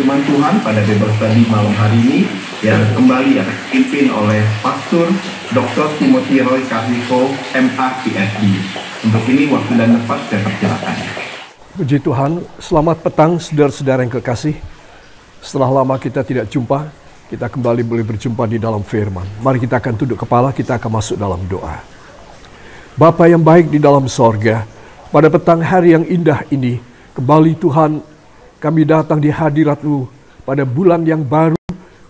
firman Tuhan pada bebas tadi malam hari ini yang kembali akan dipimpin oleh Pastor Dr. Timothy Roy Karniko, MA, PhD. Untuk ini waktu dan tempat saya persilakan. Puji Tuhan, selamat petang saudara-saudara yang kekasih. Setelah lama kita tidak jumpa, kita kembali boleh berjumpa di dalam firman. Mari kita akan tunduk kepala, kita akan masuk dalam doa. Bapa yang baik di dalam sorga, pada petang hari yang indah ini, kembali Tuhan, kami datang di hadirat-Mu pada bulan yang baru,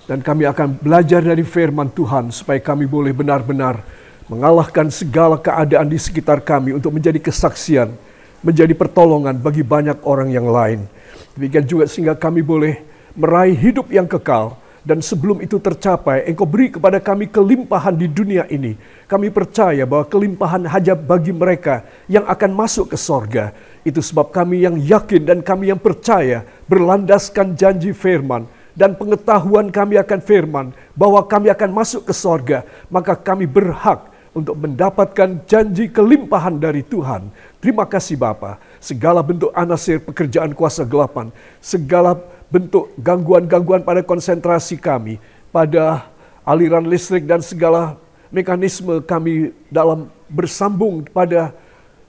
dan kami akan belajar dari firman Tuhan, supaya kami boleh benar-benar mengalahkan segala keadaan di sekitar kami untuk menjadi kesaksian, menjadi pertolongan bagi banyak orang yang lain. Demikian juga sehingga kami boleh meraih hidup yang kekal, dan sebelum itu tercapai, Engkau beri kepada kami kelimpahan di dunia ini. Kami percaya bahwa kelimpahan hanya bagi mereka yang akan masuk ke sorga. Itu sebab kami yang yakin dan kami yang percaya, berlandaskan janji firman, dan pengetahuan kami akan firman, bahwa kami akan masuk ke sorga, maka kami berhak untuk mendapatkan janji kelimpahan dari Tuhan. Terima kasih Bapa. Segala bentuk anasir pekerjaan kuasa gelapan, segala bentuk gangguan-gangguan pada konsentrasi kami, pada aliran listrik dan segala mekanisme kami dalam bersambung pada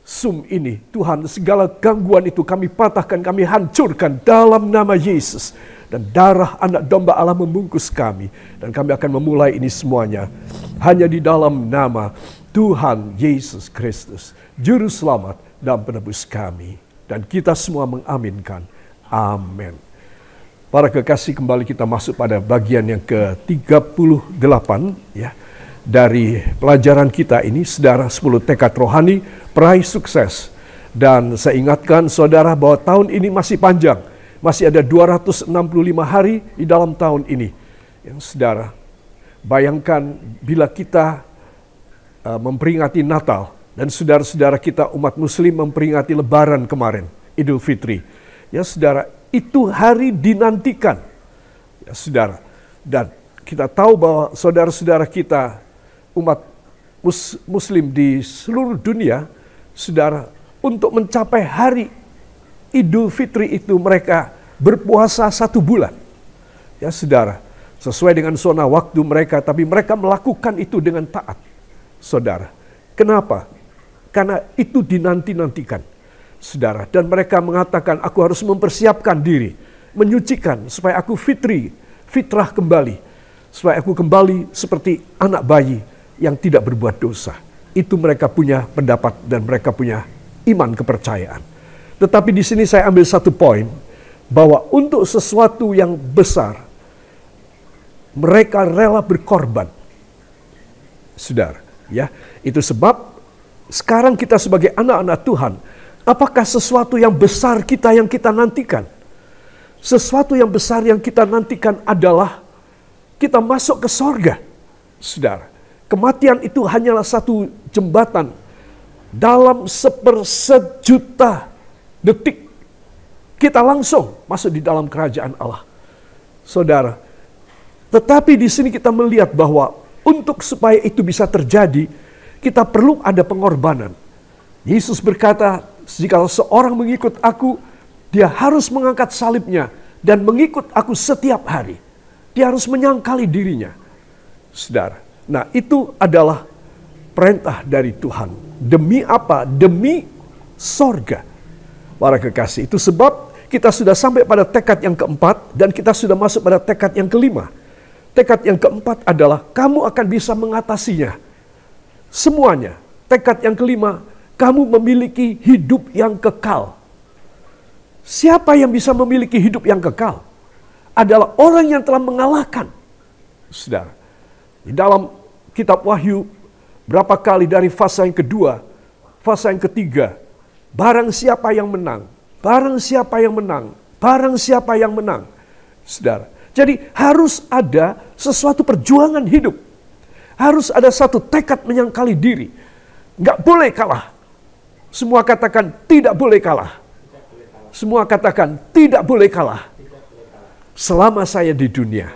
Zoom ini. Tuhan, segala gangguan itu kami patahkan, kami hancurkan dalam nama Yesus. Dan darah anak domba Allah membungkus kami. Dan kami akan memulai ini semuanya hanya di dalam nama Tuhan Yesus Kristus, Juru Selamat dan Penebus kami. Dan kita semua mengaminkan. Amin. Para kekasih, kembali kita masuk pada bagian yang ke-38 ya, dari pelajaran kita ini, saudara, 10 tekad rohani peraih sukses. Dan saya ingatkan saudara bahwa tahun ini masih panjang. Masih ada 265 hari di dalam tahun ini. Yang saudara, bayangkan bila kita memperingati Natal dan saudara-saudara kita umat muslim memperingati Lebaran kemarin, Idul Fitri. Ya saudara, itu hari dinantikan. Ya saudara, dan kita tahu bahwa saudara-saudara kita umat muslim di seluruh dunia, saudara, untuk mencapai hari Idul Fitri itu mereka berpuasa 1 bulan. Ya saudara, sesuai dengan zona waktu mereka, tapi mereka melakukan itu dengan taat. Saudara, kenapa? Karena itu dinanti-nantikan. Saudara, dan mereka mengatakan, aku harus mempersiapkan diri, menyucikan supaya aku fitrah kembali. Supaya aku kembali seperti anak bayi yang tidak berbuat dosa. Itu mereka punya pendapat dan mereka punya iman kepercayaan. Tetapi di sini saya ambil satu poin, bahwa untuk sesuatu yang besar, mereka rela berkorban. Saudara, ya, itu sebab sekarang kita sebagai anak-anak Tuhan, apakah sesuatu yang besar yang kita nantikan? Sesuatu yang besar yang kita nantikan adalah kita masuk ke sorga. Saudara, kematian itu hanyalah satu jembatan dalam sejuta detik kita langsung masuk di dalam kerajaan Allah. Saudara, tetapi di sini kita melihat bahwa untuk supaya itu bisa terjadi, kita perlu ada pengorbanan. Yesus berkata, jika seorang mengikut aku, dia harus mengangkat salibnya dan mengikut aku setiap hari. Dia harus menyangkali dirinya. Saudara, nah itu adalah perintah dari Tuhan. Demi apa? Demi sorga. Para kekasih, itu sebab kita sudah sampai pada tekad yang keempat dan kita sudah masuk pada tekad yang kelima. Tekad yang keempat adalah kamu akan bisa mengatasinya. Semuanya. Tekad yang kelima, kamu memiliki hidup yang kekal. Siapa yang bisa memiliki hidup yang kekal? Adalah orang yang telah mengalahkan. Saudara, di dalam kitab Wahyu, berapa kali dari fase yang kedua, fase yang ketiga, barang siapa yang menang, barang siapa yang menang, barang siapa yang menang. Saudara, jadi harus ada sesuatu perjuangan hidup. Harus ada satu tekad menyangkali diri. Nggak boleh kalah. Semua katakan tidak boleh kalah. Semua katakan tidak boleh kalah. Selama saya di dunia.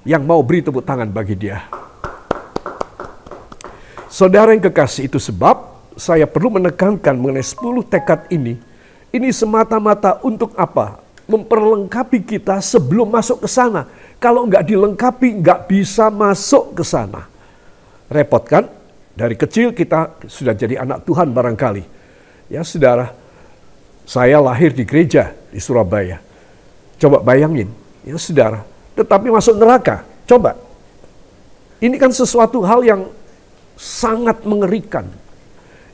Yang mau beri tepuk tangan bagi dia. Saudara yang kekasih, itu sebab saya perlu menekankan mengenai 10 tekad ini. Ini semata-mata untuk apa? memperlengkapi kita sebelum masuk ke sana. Kalau nggak dilengkapi, nggak bisa masuk ke sana. Repot kan? Dari kecil kita sudah jadi anak Tuhan barangkali. Ya saudara, saya lahir di gereja di Surabaya. Coba bayangin, ya saudara, tetapi masuk neraka. Coba. Ini kan sesuatu hal yang sangat mengerikan.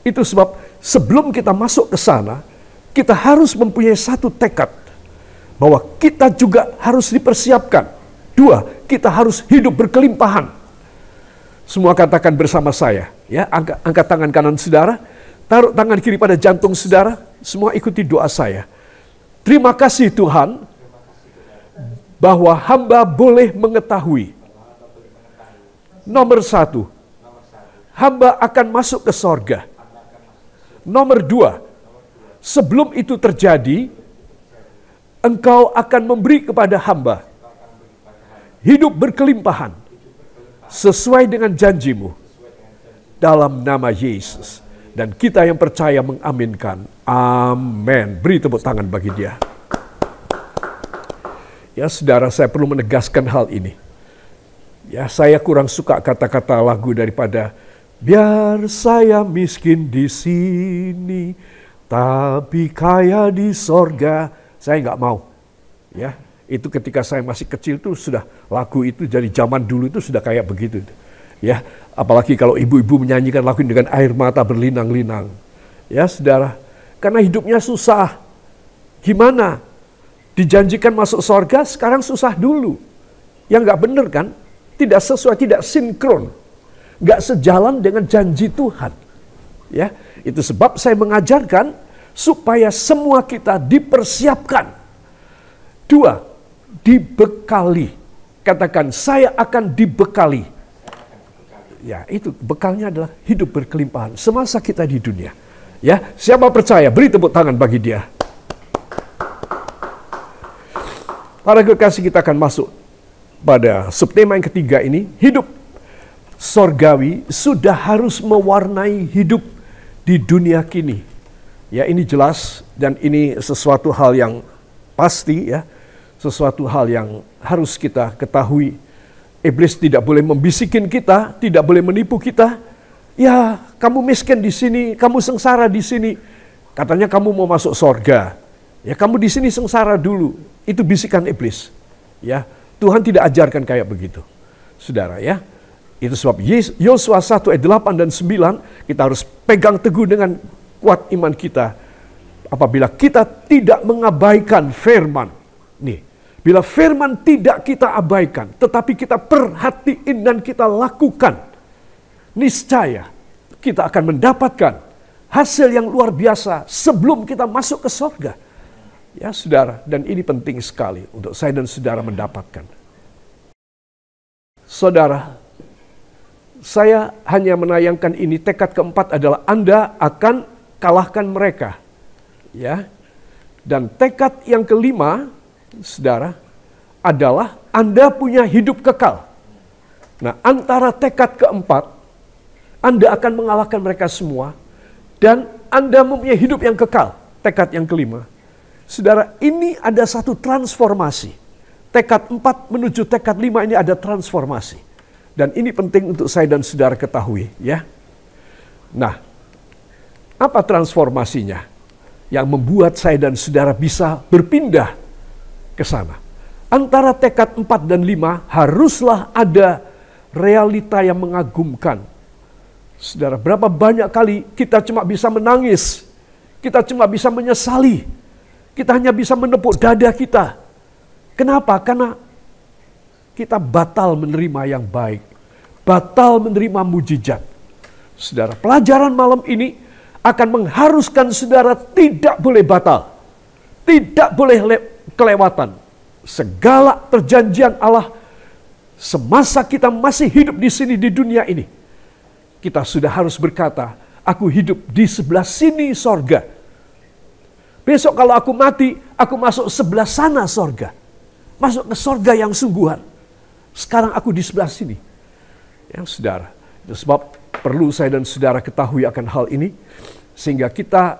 Itu sebab sebelum kita masuk ke sana, kita harus mempunyai satu tekad bahwa kita juga harus dipersiapkan. Dua, kita harus hidup berkelimpahan. Semua katakan bersama saya, ya, angkat tangan kanan saudara, taruh tangan kiri pada jantung saudara, semua ikuti doa saya. Terima kasih Tuhan bahwa hamba boleh mengetahui. Nomor satu, hamba akan masuk ke sorga. Nomor dua, sebelum itu terjadi, Engkau akan memberi kepada hamba hidup berkelimpahan sesuai dengan janjimu dalam nama Yesus. Dan kita yang percaya mengaminkan. Amin. Beri tepuk tangan bagi dia. Ya saudara, saya perlu menegaskan hal ini. Ya, saya kurang suka kata-kata lagu daripada biar saya miskin di sini, tapi kaya di sorga. Saya nggak mau. Ya, itu ketika saya masih kecil tuh sudah lagu itu dari zaman dulu itu sudah kayak begitu. Ya, apalagi kalau ibu-ibu menyanyikan lagu dengan air mata berlinang-linang. Ya, saudara, karena hidupnya susah. Gimana? Dijanjikan masuk sorga, sekarang susah dulu. Ya nggak bener kan? Tidak sesuai, tidak sinkron. Nggak sejalan dengan janji Tuhan. Ya, itu sebab saya mengajarkan supaya semua kita dipersiapkan. Dua, dibekali. Katakan, saya akan dibekali. Ya, itu bekalnya adalah hidup berkelimpahan semasa kita di dunia. Ya, siapa percaya? Beri tepuk tangan bagi dia. Para kekasih, kita akan masuk pada subtema yang ketiga ini. Hidup sorgawi sudah harus mewarnai hidup di dunia kini. Ya, ini jelas dan ini sesuatu hal yang pasti, ya. Sesuatu hal yang harus kita ketahui. Iblis tidak boleh membisikin kita, tidak boleh menipu kita. Ya, kamu miskin di sini, kamu sengsara di sini. Katanya kamu mau masuk sorga. Ya, kamu di sini sengsara dulu. Itu bisikan iblis. Ya, Tuhan tidak ajarkan kayak begitu. Saudara, ya. Itu sebab Yosua 1 ayat 8 dan 9 kita harus pegang teguh dengan kuat iman kita. Apabila kita tidak mengabaikan firman. Nih, bila firman tidak kita abaikan, tetapi kita perhatiin dan kita lakukan, niscaya kita akan mendapatkan hasil yang luar biasa sebelum kita masuk ke surga. Ya saudara, dan ini penting sekali untuk saya dan saudara mendapatkan. Saudara, saya hanya menayangkan ini, tekad keempat adalah Anda akan kalahkan mereka. Ya. Dan tekad yang kelima, saudara, adalah Anda punya hidup kekal. Nah, antara tekad keempat, Anda akan mengalahkan mereka semua, dan Anda mempunyai hidup yang kekal. Tekad yang kelima. Saudara, ini ada satu transformasi. Tekad 4 menuju tekad 5 ini ada transformasi. Dan ini penting untuk saya dan saudara ketahui, ya. Nah, apa transformasinya yang membuat saya dan saudara bisa berpindah ke sana? Antara tekad 4 dan 5 haruslah ada realita yang mengagumkan. Saudara, berapa banyak kali kita cuma bisa menangis, kita cuma bisa menyesali, kita hanya bisa menepuk dada kita. Kenapa? Karena kita batal menerima yang baik, batal menerima mujizat. Saudara, pelajaran malam ini akan mengharuskan saudara tidak boleh batal, tidak boleh kelewatan. Segala perjanjian Allah semasa kita masih hidup di sini di dunia ini, kita sudah harus berkata, aku hidup di sebelah sini sorga. Besok kalau aku mati, aku masuk sebelah sana sorga. Masuk ke sorga yang sungguhan. Sekarang aku di sebelah sini. Yang saudara, itu sebab perlu saya dan saudara ketahui akan hal ini. Sehingga kita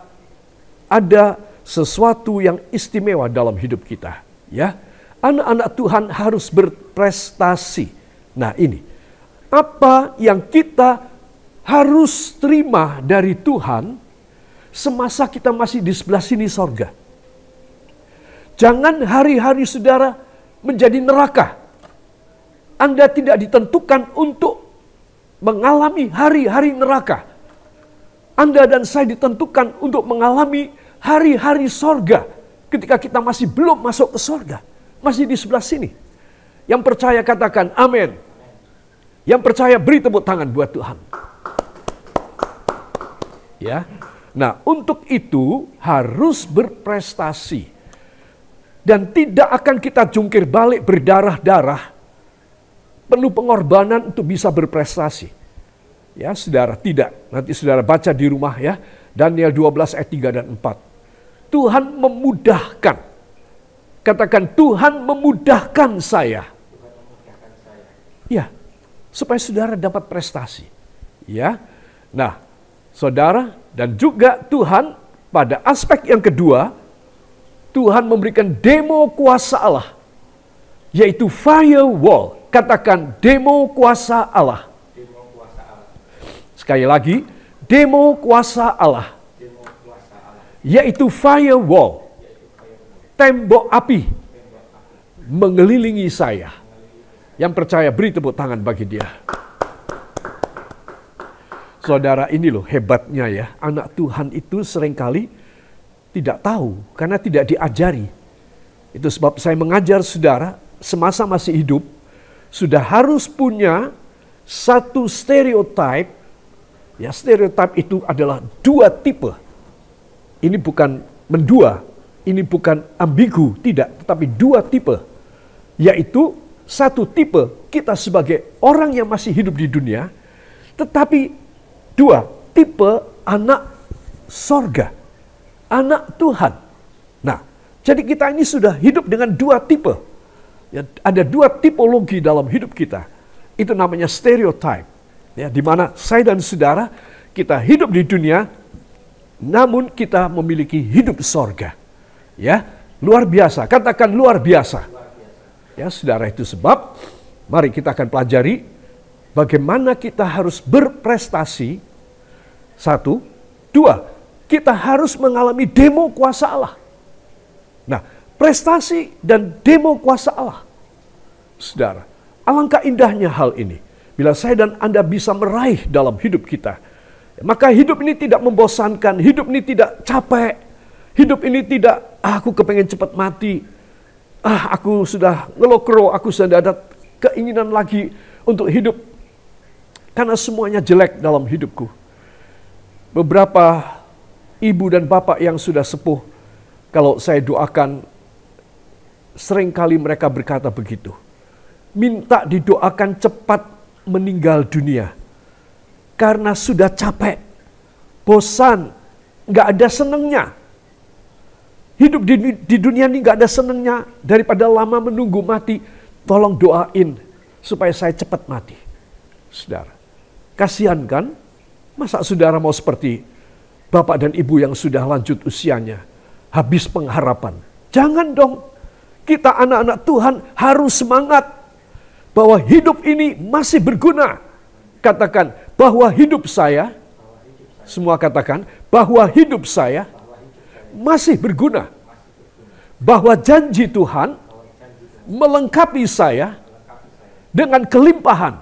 ada sesuatu yang istimewa dalam hidup kita, ya. Anak-anak Tuhan harus berprestasi. Nah, ini apa yang kita harus terima dari Tuhan semasa kita masih di sebelah sini sorga. Jangan hari-hari saudara menjadi neraka. Anda tidak ditentukan untuk mengalami hari-hari neraka. Anda dan saya ditentukan untuk mengalami hari-hari sorga ketika kita masih belum masuk ke sorga. Masih di sebelah sini. Yang percaya katakan amin. Yang percaya beri tepuk tangan buat Tuhan. Ya. Nah, untuk itu harus berprestasi. Dan tidak akan kita jungkir balik berdarah-darah, penuh pengorbanan untuk bisa berprestasi. Ya, saudara, tidak. Nanti saudara baca di rumah ya. Daniel 12 ayat 3 dan 4. Tuhan memudahkan. Katakan, Tuhan memudahkan saya. Ya, supaya saudara dapat prestasi. Ya. Nah, saudara, dan juga Tuhan pada aspek yang kedua, Tuhan memberikan demo kuasa Allah, yaitu firewall. Katakan, demo kuasa Allah. Sekali lagi, demo kuasa Allah, yaitu firewall. Tembok api mengelilingi saya. Yang percaya beri tepuk tangan bagi dia. Saudara, ini loh hebatnya ya. Anak Tuhan itu seringkali tidak tahu karena tidak diajari. Itu sebab saya mengajar saudara semasa masih hidup sudah harus punya satu stereotip. Ya, stereotip itu adalah dua tipe. Ini bukan mendua. Ini bukan ambigu, tidak, tetapi dua tipe. Yaitu satu tipe kita sebagai orang yang masih hidup di dunia, tetapi dua tipe anak sorga, anak Tuhan. Nah, jadi kita ini sudah hidup dengan dua tipe. Ya, ada dua tipologi dalam hidup kita. Itu namanya stereotype. Ya, di mana saya dan saudara kita hidup di dunia, namun kita memiliki hidup sorga. Ya, luar biasa. Katakan luar biasa. Ya, saudara, itu sebab mari kita akan pelajari bagaimana kita harus berprestasi. Satu, dua, kita harus mengalami demo kuasa Allah. Nah, prestasi dan demo kuasa Allah. Saudara, alangkah indahnya hal ini. Bila saya dan Anda bisa meraih dalam hidup kita, maka hidup ini tidak membosankan, hidup ini tidak capek. Hidup ini tidak, aku kepengen cepat mati. Aku sudah ngelokro, aku sudah ada keinginan lagi untuk hidup. Karena semuanya jelek dalam hidupku. Beberapa ibu dan bapak yang sudah sepuh, kalau saya doakan, seringkali mereka berkata begitu. Minta didoakan cepat meninggal dunia. Karena sudah capek, bosan, gak ada senengnya. Hidup di dunia ini gak ada senangnya. Daripada lama menunggu mati, tolong doain supaya saya cepat mati. Saudara, kasihan kan? Masa saudara mau seperti bapak dan ibu yang sudah lanjut usianya, habis pengharapan? Jangan dong. Kita anak-anak Tuhan harus semangat bahwa hidup ini masih berguna. Katakan, bahwa hidup saya, semua katakan, bahwa hidup saya masih berguna. Bahwa janji Tuhan melengkapi saya dengan kelimpahan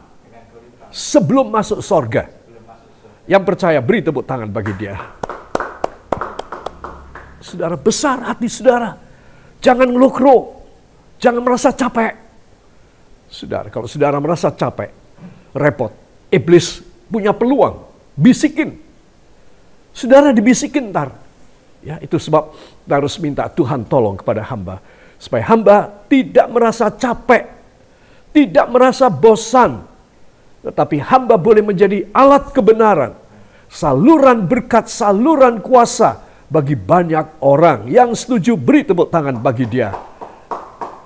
sebelum masuk sorga. Yang percaya beri tepuk tangan bagi dia. Saudara, besar hati saudara. Jangan ngelokro. Jangan merasa capek. Saudara, kalau saudara merasa capek, repot. Iblis punya peluang. Bisikin. Saudara dibisikin ntar. Ya, itu sebab kita harus minta Tuhan tolong kepada hamba. Supaya hamba tidak merasa capek. Tidak merasa bosan. Tetapi hamba boleh menjadi alat kebenaran. Saluran berkat, saluran kuasa bagi banyak orang. Yang setuju beri tepuk tangan bagi dia.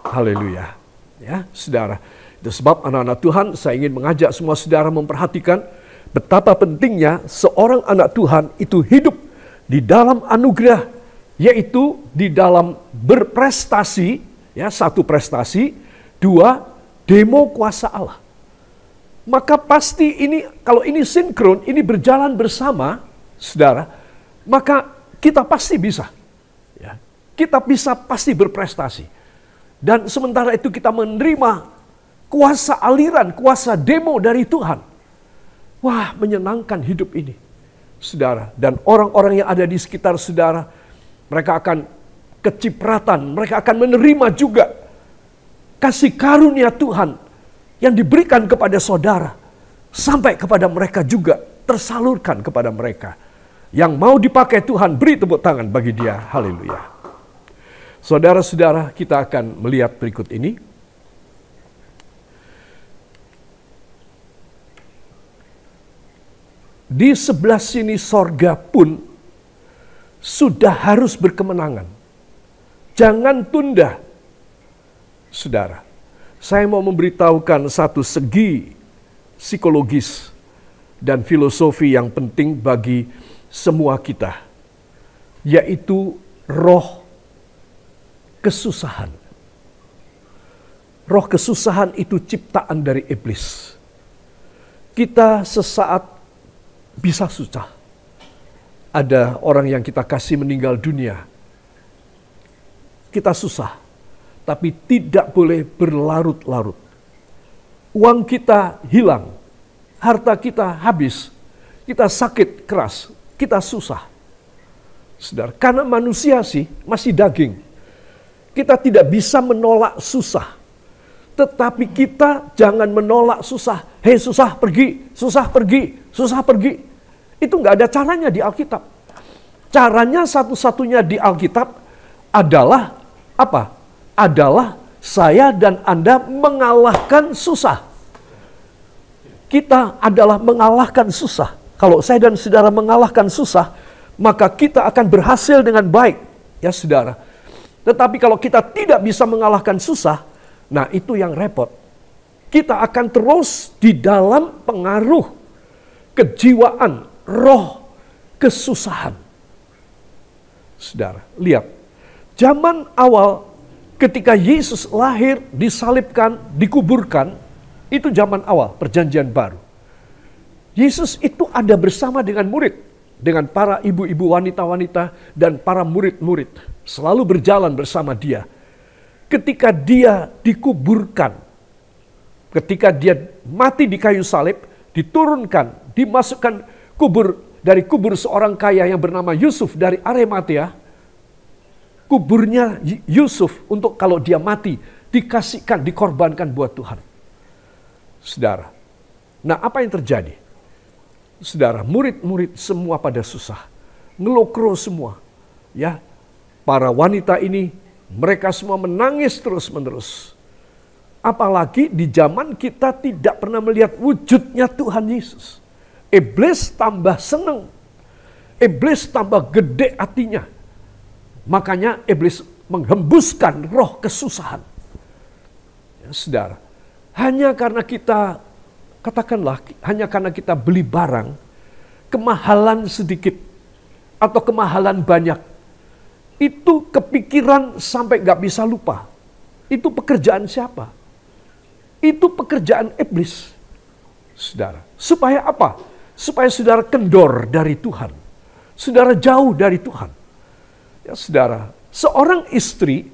Haleluya. Ya, saudara. Itu sebab anak-anak Tuhan, saya ingin mengajak semua saudara memperhatikan betapa pentingnya seorang anak Tuhan itu hidup di dalam anugerah yaitu di dalam berprestasi, ya, satu prestasi, dua demo kuasa Allah. Maka pasti ini, kalau ini sinkron, ini berjalan bersama, saudara, maka kita pasti bisa. Ya, kita bisa pasti berprestasi. Dan sementara itu kita menerima kuasa aliran, kuasa demo dari Tuhan. Wah, menyenangkan hidup ini, saudara. Dan orang-orang yang ada di sekitar saudara, mereka akan kecipratan, mereka akan menerima juga kasih karunia Tuhan yang diberikan kepada saudara. Sampai kepada mereka juga, tersalurkan kepada mereka. Yang mau dipakai Tuhan, beri tepuk tangan bagi dia. Haleluya. Saudara-saudara, kita akan melihat berikut ini. Di sebelah sini sorga pun sudah harus berkemenangan. Jangan tunda. Saudara, saya mau memberitahukan satu segi psikologis dan filosofi yang penting bagi semua kita, yaitu roh kesusahan. Roh kesusahan itu ciptaan dari iblis. Kita sesaat bisa susah. Ada orang yang kita kasih meninggal dunia. Kita susah, tapi tidak boleh berlarut-larut. Uang kita hilang, harta kita habis, kita sakit keras, kita susah. Saudara, karena manusia sih masih daging. Kita tidak bisa menolak susah. Tetapi kita jangan menolak susah. Hei, susah pergi, susah pergi, susah pergi. Itu nggak ada caranya di Alkitab. Caranya satu-satunya di Alkitab adalah apa? Adalah saya dan Anda mengalahkan susah. Kita adalah mengalahkan susah. Kalau saya dan saudara mengalahkan susah, maka kita akan berhasil dengan baik. Ya saudara. Tetapi kalau kita tidak bisa mengalahkan susah, nah itu yang repot. Kita akan terus di dalam pengaruh kejiwaan, roh kesusahan. Saudara, lihat. Zaman awal ketika Yesus lahir, disalibkan, dikuburkan, itu zaman awal perjanjian baru. Yesus itu ada bersama dengan murid, dengan para ibu-ibu, wanita-wanita, dan para murid-murid. Selalu berjalan bersama dia. Ketika dia dikuburkan, ketika dia mati di kayu salib, diturunkan, dimasukkan dari kubur seorang kaya yang bernama Yusuf dari Arimatea. Kuburnya Yusuf untuk kalau dia mati, dikasihkan, dikorbankan buat Tuhan. Saudara, nah apa yang terjadi? Saudara, murid-murid semua pada susah, ngelokro semua, ya. Para wanita ini, mereka semua menangis terus-menerus. Apalagi di zaman kita tidak pernah melihat wujudnya Tuhan Yesus. Iblis tambah senang. Iblis tambah gede hatinya. Makanya iblis menghembuskan roh kesusahan. Ya, saudara, hanya karena kita, katakanlah, hanya karena kita beli barang, kemahalan sedikit, atau kemahalan banyak, itu kepikiran sampai gak bisa lupa. Itu pekerjaan siapa? Itu pekerjaan iblis. Saudara, supaya apa? Supaya saudara kendor dari Tuhan. Saudara jauh dari Tuhan. Ya saudara, seorang istri,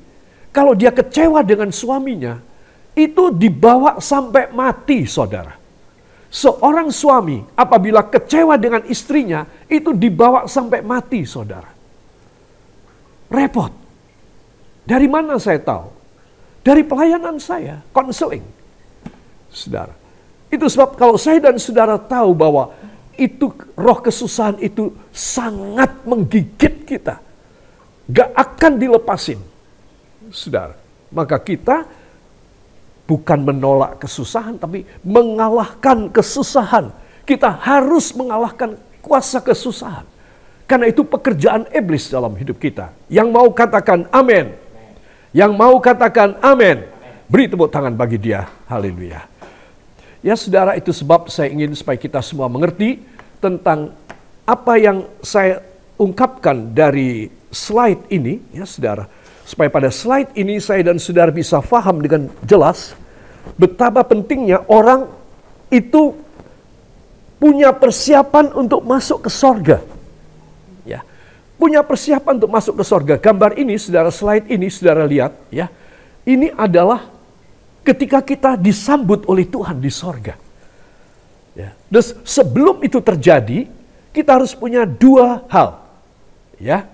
kalau dia kecewa dengan suaminya, itu dibawa sampai mati, saudara. Seorang suami, apabila kecewa dengan istrinya, itu dibawa sampai mati, saudara. Repot. Dari mana saya tahu? Dari pelayanan saya, konseling. Saudara, itu sebab kalau saya dan saudara tahu bahwa itu roh kesusahan itu sangat menggigit kita, gak akan dilepasin, saudara. Maka kita bukan menolak kesusahan, tapi mengalahkan kesusahan. Kita harus mengalahkan kuasa kesusahan. Karena itu pekerjaan iblis dalam hidup kita. Yang mau katakan amin. Yang mau katakan amin. Beri tepuk tangan bagi dia. Haleluya. Ya saudara, itu sebab saya ingin supaya kita semua mengerti tentang apa yang saya ungkapkan dari slide ini, ya saudara, supaya pada slide ini saya dan saudara bisa paham dengan jelas betapa pentingnya orang itu punya persiapan untuk masuk ke sorga. Ya, punya persiapan untuk masuk ke sorga. Gambar ini, saudara, slide ini, saudara lihat, ya, ini adalah ketika kita disambut oleh Tuhan di sorga. Ya. Terus sebelum itu terjadi, kita harus punya dua hal. Ya,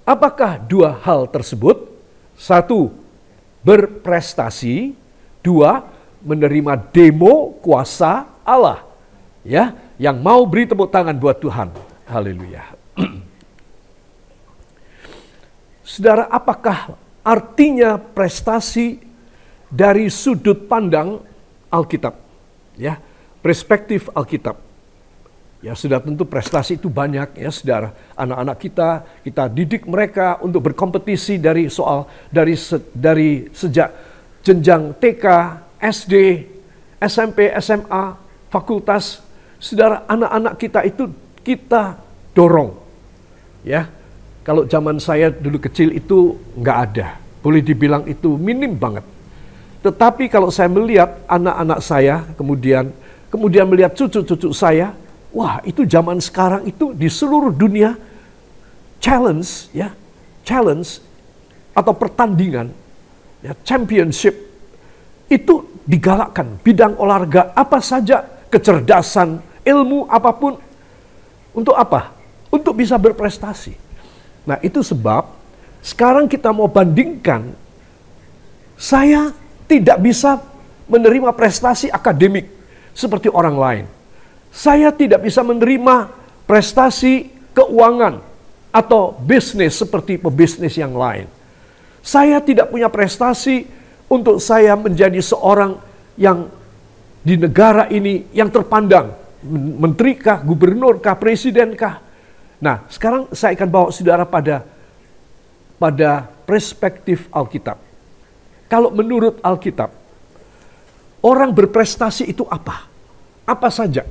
apakah dua hal tersebut? Satu, berprestasi. Dua, menerima demo kuasa Allah. Ya, yang mau beri tepuk tangan buat Tuhan. Haleluya. Saudara, apakah artinya prestasi dari sudut pandang Alkitab? Ya, perspektif Alkitab. Ya, sudah tentu prestasi itu banyak, ya saudara. Anak-anak kita didik mereka untuk berkompetisi dari sejak jenjang TK, SD, SMP, SMA, fakultas. Saudara, anak-anak kita itu kita dorong. Ya, kalau zaman saya dulu kecil itu nggak ada. Boleh dibilang itu minim banget. Tetapi kalau saya melihat anak-anak saya, kemudian melihat cucu-cucu saya, wah, itu zaman sekarang itu di seluruh dunia challenge atau pertandingan, ya, championship itu digalakkan. Bidang olahraga apa saja, kecerdasan, ilmu apapun, untuk apa? Untuk bisa berprestasi. Nah, itu sebab sekarang kita mau bandingkan, saya tidak bisa menerima prestasi akademik seperti orang lain. Saya tidak bisa menerima prestasi keuangan atau bisnis seperti pebisnis yang lain. Saya tidak punya prestasi untuk saya menjadi seorang yang di negara ini yang terpandang, menterikah, gubernurkah, presidenkah. Nah, sekarang saya akan bawa saudara pada perspektif Alkitab. Kalau menurut Alkitab, orang berprestasi itu apa? Apa saja?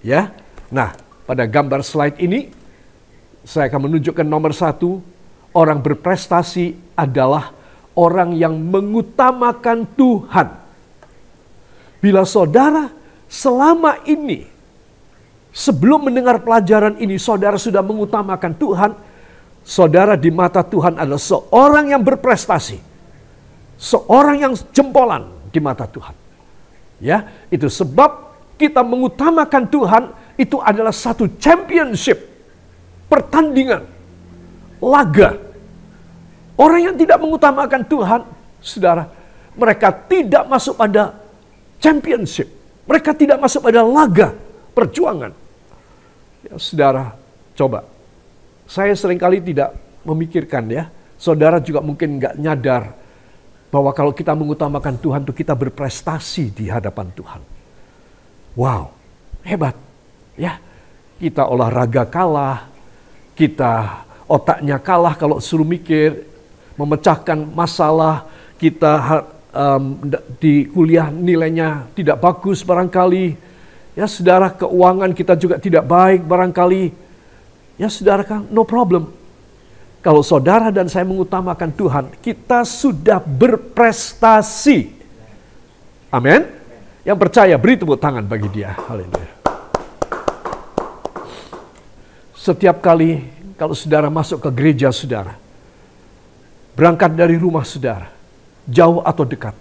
Ya. Nah, pada gambar slide ini saya akan menunjukkan nomor 1, orang berprestasi adalah orang yang mengutamakan Tuhan. Bila saudara selama ini, sebelum mendengar pelajaran ini, saudara sudah mengutamakan Tuhan, saudara di mata Tuhan adalah seorang yang berprestasi. Seorang yang jempolan di mata Tuhan. Ya, itu sebab kita mengutamakan Tuhan, itu adalah satu championship, pertandingan, laga. Orang yang tidak mengutamakan Tuhan, saudara, mereka tidak masuk pada championship. Mereka tidak masuk pada laga, perjuangan. Ya, saudara, coba. Saya seringkali tidak memikirkan, ya. Saudara juga mungkin nggak nyadar bahwa kalau kita mengutamakan Tuhan, itu kita berprestasi di hadapan Tuhan. Wow, hebat. Ya, kita olahraga kalah, kita otaknya kalah kalau suruh mikir, memecahkan masalah, kita di kuliah nilainya tidak bagus barangkali. Ya, saudara, keuangan kita juga tidak baik barangkali. Ya, saudara, kan, no problem. Kalau saudara dan saya mengutamakan Tuhan, kita sudah berprestasi. Amin. Yang percaya, beri tepuk tangan bagi dia. Haleluya. Setiap kali kalau saudara masuk ke gereja saudara, berangkat dari rumah saudara, jauh atau dekat,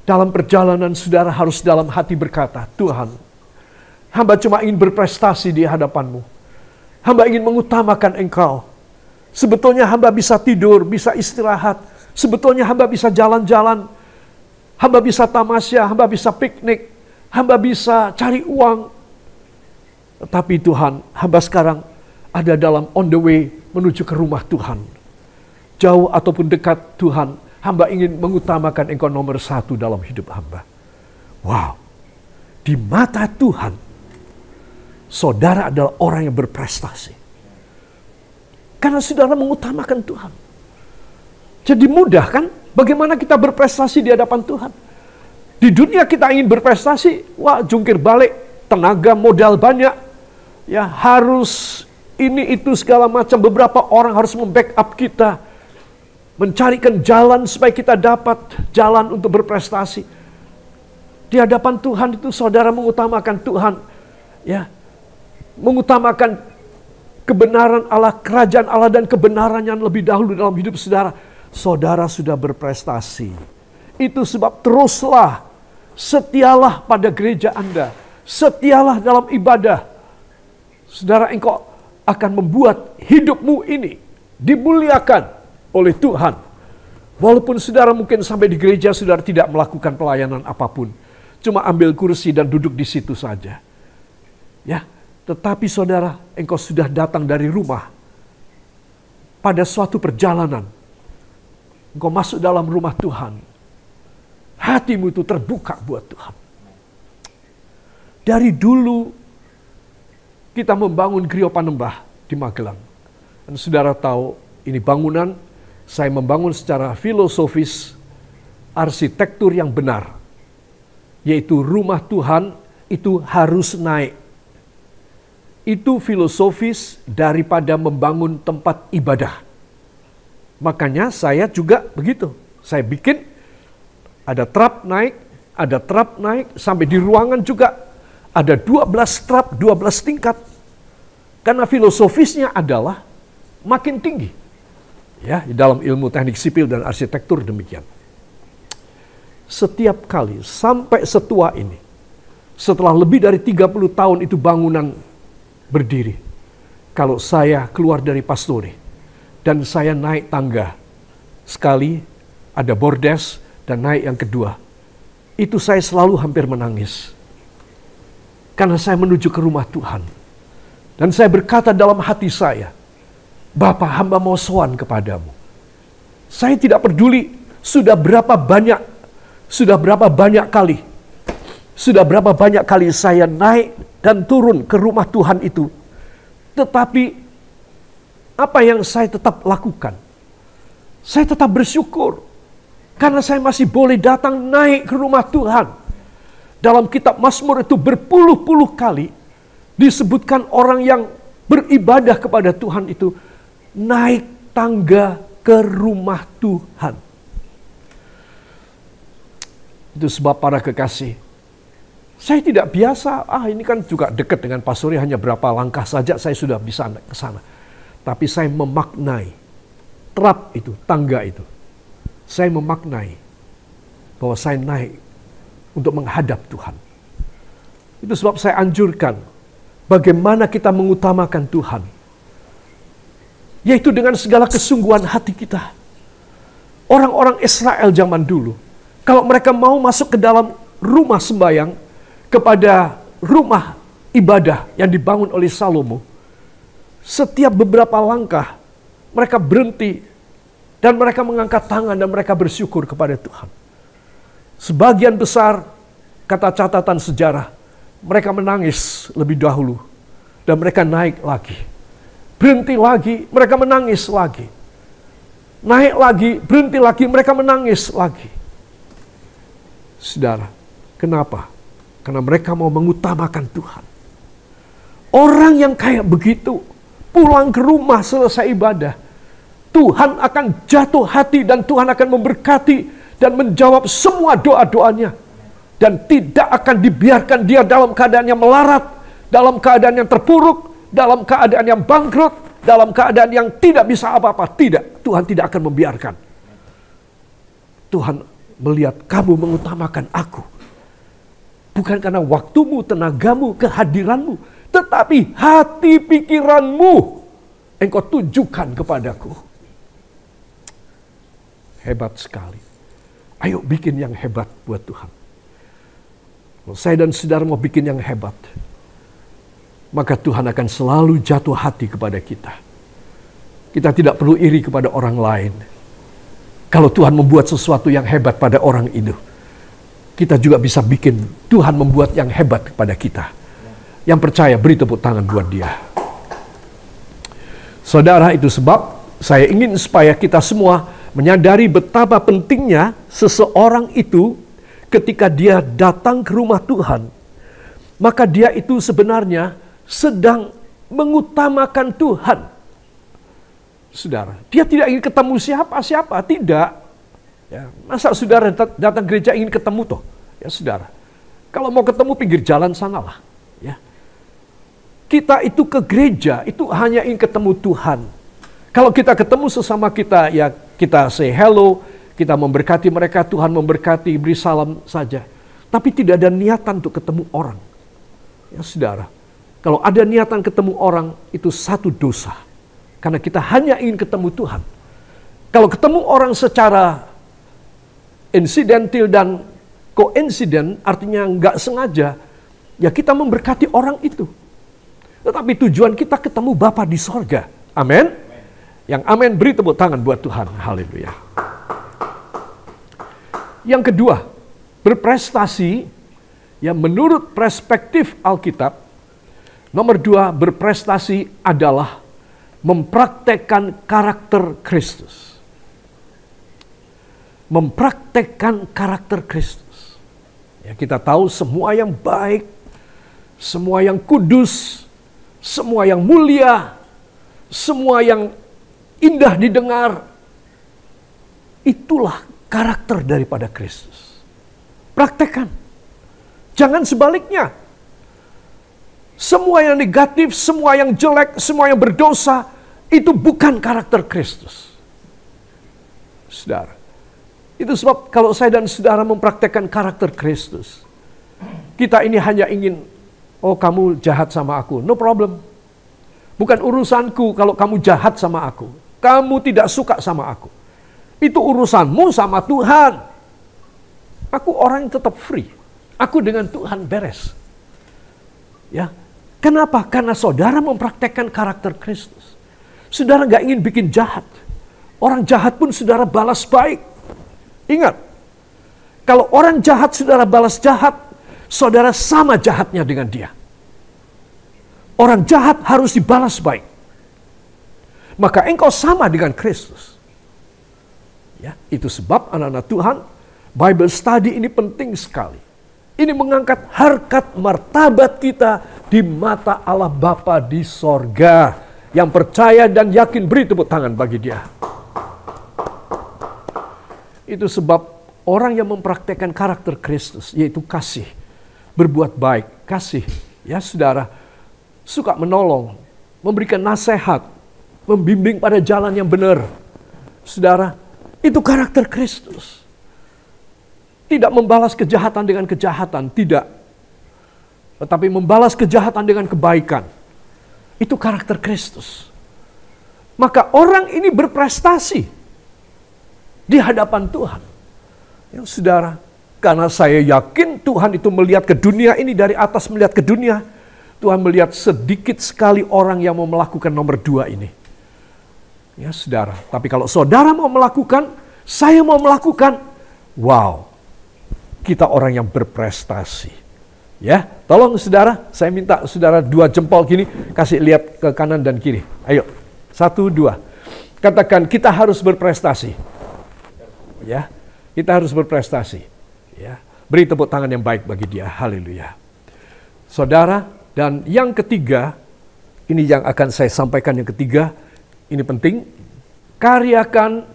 dalam perjalanan saudara harus dalam hati berkata, Tuhan, hamba cuma ingin berprestasi di hadapan-Mu. Hamba ingin mengutamakan Engkau. Sebetulnya hamba bisa tidur, bisa istirahat. Sebetulnya hamba bisa jalan-jalan. Hamba bisa tamasya, hamba bisa piknik. Hamba bisa cari uang. Tetapi Tuhan, hamba sekarang ada dalam on the way menuju ke rumah Tuhan. Jauh ataupun dekat Tuhan, hamba ingin mengutamakan Engkau nomor 1 dalam hidup hamba. Wow, di mata Tuhan, saudara adalah orang yang berprestasi. Karena saudara mengutamakan Tuhan. Jadi mudah kan? Bagaimana kita berprestasi di hadapan Tuhan? Di dunia kita ingin berprestasi, wah, jungkir balik, tenaga, modal banyak. Ya, harus ini itu segala macam. Beberapa orang harus membackup kita, mencarikan jalan supaya kita dapat jalan untuk berprestasi. Di hadapan Tuhan itu saudara mengutamakan Tuhan, ya, mengutamakan kebenaran Allah, kerajaan Allah dan kebenarannya lebih dahulu dalam hidup saudara. Saudara sudah berprestasi. Itu sebab teruslah, setialah pada gereja Anda, setialah dalam ibadah. Saudara, engkau akan membuat hidupmu ini dimuliakan oleh Tuhan. Walaupun saudara mungkin sampai di gereja saudara tidak melakukan pelayanan apapun, cuma ambil kursi dan duduk di situ saja. Ya, tetapi saudara, engkau sudah datang dari rumah. Pada suatu perjalanan, engkau masuk dalam rumah Tuhan. Hatimu itu terbuka buat Tuhan. Dari dulu kita membangun Gereja Panembah di Magelang. Dan saudara tahu, ini bangunan saya membangun secara filosofis, arsitektur yang benar. Yaitu rumah Tuhan itu harus naik. Itu filosofis daripada membangun tempat ibadah. Makanya saya juga begitu. Saya bikin ada trap naik, sampai di ruangan juga ada 12 trap, 12 tingkat. Karena filosofisnya adalah makin tinggi. Ya, di dalam ilmu teknik sipil dan arsitektur demikian. Setiap kali sampai setua ini, setelah lebih dari 30 tahun itu bangunan berdiri. Kalau saya keluar dari pastori dan saya naik tangga, sekali ada bordes dan naik yang kedua, itu saya selalu hampir menangis. Karena saya menuju ke rumah Tuhan. Dan saya berkata dalam hati saya, Bapa, hamba mau sowan kepadamu. Saya tidak peduli sudah berapa banyak kali saya naik dan turun ke rumah Tuhan itu. Tetapi apa yang saya tetap lakukan? Saya tetap bersyukur. Karena saya masih boleh datang naik ke rumah Tuhan. Dalam kitab Mazmur itu berpuluh-puluh kali disebutkan orang yang beribadah kepada Tuhan itu naik tangga ke rumah Tuhan. Itu sebab para kekasih, saya tidak biasa, ini kan juga dekat dengan pastori, hanya berapa langkah saja saya sudah bisa ke sana. Tapi saya memaknai trap itu, tangga itu. Saya memaknai bahwa saya naik untuk menghadap Tuhan. Itu sebab saya anjurkan bagaimana kita mengutamakan Tuhan. Yaitu dengan segala kesungguhan hati kita. Orang-orang Israel zaman dulu, kalau mereka mau masuk ke dalam rumah sembahyang, kepada rumah ibadah yang dibangun oleh Salomo, setiap beberapa langkah mereka berhenti dan mereka mengangkat tangan dan mereka bersyukur kepada Tuhan. Sebagian besar, kata catatan sejarah, mereka menangis lebih dahulu dan mereka naik lagi. Berhenti lagi, mereka menangis lagi. Naik lagi, berhenti lagi, mereka menangis lagi. Saudara, kenapa? Karena mereka mau mengutamakan Tuhan. Orang yang kayak begitu, pulang ke rumah selesai ibadah, Tuhan akan jatuh hati dan Tuhan akan memberkati dan menjawab semua doa-doanya. Dan tidak akan dibiarkan dia dalam keadaan yang melarat, dalam keadaan yang terpuruk, dalam keadaan yang bangkrut, dalam keadaan yang tidak bisa apa-apa. Tidak, Tuhan tidak akan membiarkan. Tuhan melihat kamu mengutamakan aku. Bukan karena waktumu, tenagamu, kehadiranmu, tetapi hati pikiranmu engkau tunjukkan kepadaku. Hebat sekali. Ayo bikin yang hebat buat Tuhan. Kalau saya dan saudara mau bikin yang hebat, maka Tuhan akan selalu jatuh hati kepada kita. Kita tidak perlu iri kepada orang lain. Kalau Tuhan membuat sesuatu yang hebat pada orang itu, kita juga bisa bikin Tuhan membuat yang hebat kepada kita. Yang percaya, beri tepuk tangan buat dia. Saudara, itu sebab saya ingin supaya kita semua menyadari betapa pentingnya seseorang itu ketika dia datang ke rumah Tuhan. Maka dia itu sebenarnya sedang mengutamakan Tuhan. Saudara, dia tidak ingin ketemu siapa-siapa, tidak. Ya, masa saudara datang gereja ingin ketemu toh? Ya saudara, kalau mau ketemu pinggir jalan sanalah. Ya. Kita itu ke gereja, itu hanya ingin ketemu Tuhan. Kalau kita ketemu sesama kita, ya kita say hello, kita memberkati mereka, Tuhan memberkati, beri salam saja. Tapi tidak ada niatan untuk ketemu orang. Ya saudara, kalau ada niatan ketemu orang, itu satu dosa. Karena kita hanya ingin ketemu Tuhan. Kalau ketemu orang secara insidental dan koinsiden, artinya nggak sengaja, ya kita memberkati orang itu. Tetapi tujuan kita ketemu Bapa di sorga. Amin. Yang amin, beri tepuk tangan buat Tuhan. Haleluya. Yang kedua, berprestasi, ya menurut perspektif Alkitab, nomor 2, berprestasi adalah mempraktekkan karakter Kristus. Mempraktekkan karakter Kristus. Ya, kita tahu semua yang baik, semua yang kudus, semua yang mulia, semua yang indah didengar, itulah karakter daripada Kristus. Praktekkan. Jangan sebaliknya. Semua yang negatif, semua yang jelek, semua yang berdosa, itu bukan karakter Kristus. Saudara, itu sebab kalau saya dan saudara mempraktekkan karakter Kristus, kita ini hanya ingin, oh kamu jahat sama aku, no problem. Bukan urusanku kalau kamu jahat sama aku. Kamu tidak suka sama aku. Itu urusanmu sama Tuhan. Aku orang yang tetap free. Aku dengan Tuhan beres. Ya, kenapa? Karena saudara mempraktekkan karakter Kristus. Saudara gak ingin bikin jahat. Orang jahat pun saudara balas baik. Ingat, kalau orang jahat saudara balas jahat, saudara sama jahatnya dengan dia. Orang jahat harus dibalas baik. Maka engkau sama dengan Kristus. Ya, itu sebab anak-anak Tuhan, Bible study ini penting sekali. Ini mengangkat harkat martabat kita di mata Allah Bapa di sorga. Yang percaya dan yakin, beri tepuk tangan bagi dia. Itu sebab orang yang mempraktekkan karakter Kristus, yaitu kasih, berbuat baik, kasih, ya saudara, suka menolong, memberikan nasihat, membimbing pada jalan yang benar. Saudara, itu karakter Kristus. Tidak membalas kejahatan dengan kejahatan, tidak. Tetapi membalas kejahatan dengan kebaikan. Itu karakter Kristus. Maka orang ini berprestasi di hadapan Tuhan. Ya, saudara, karena saya yakin Tuhan itu melihat ke dunia ini dari atas melihat ke dunia. Tuhan melihat sedikit sekali orang yang mau melakukan nomor 2 ini. Ya saudara, tapi kalau saudara mau melakukan, saya mau melakukan, wow, kita orang yang berprestasi. Ya, tolong saudara, saya minta saudara 2 jempol gini, kasih lihat ke kanan dan kiri. Ayo, 1, 2. Katakan, kita harus berprestasi. Ya, kita harus berprestasi. Ya, beri tepuk tangan yang baik bagi dia. Haleluya. Saudara, dan yang ketiga, ini yang akan saya sampaikan yang ketiga, ini penting, karyakan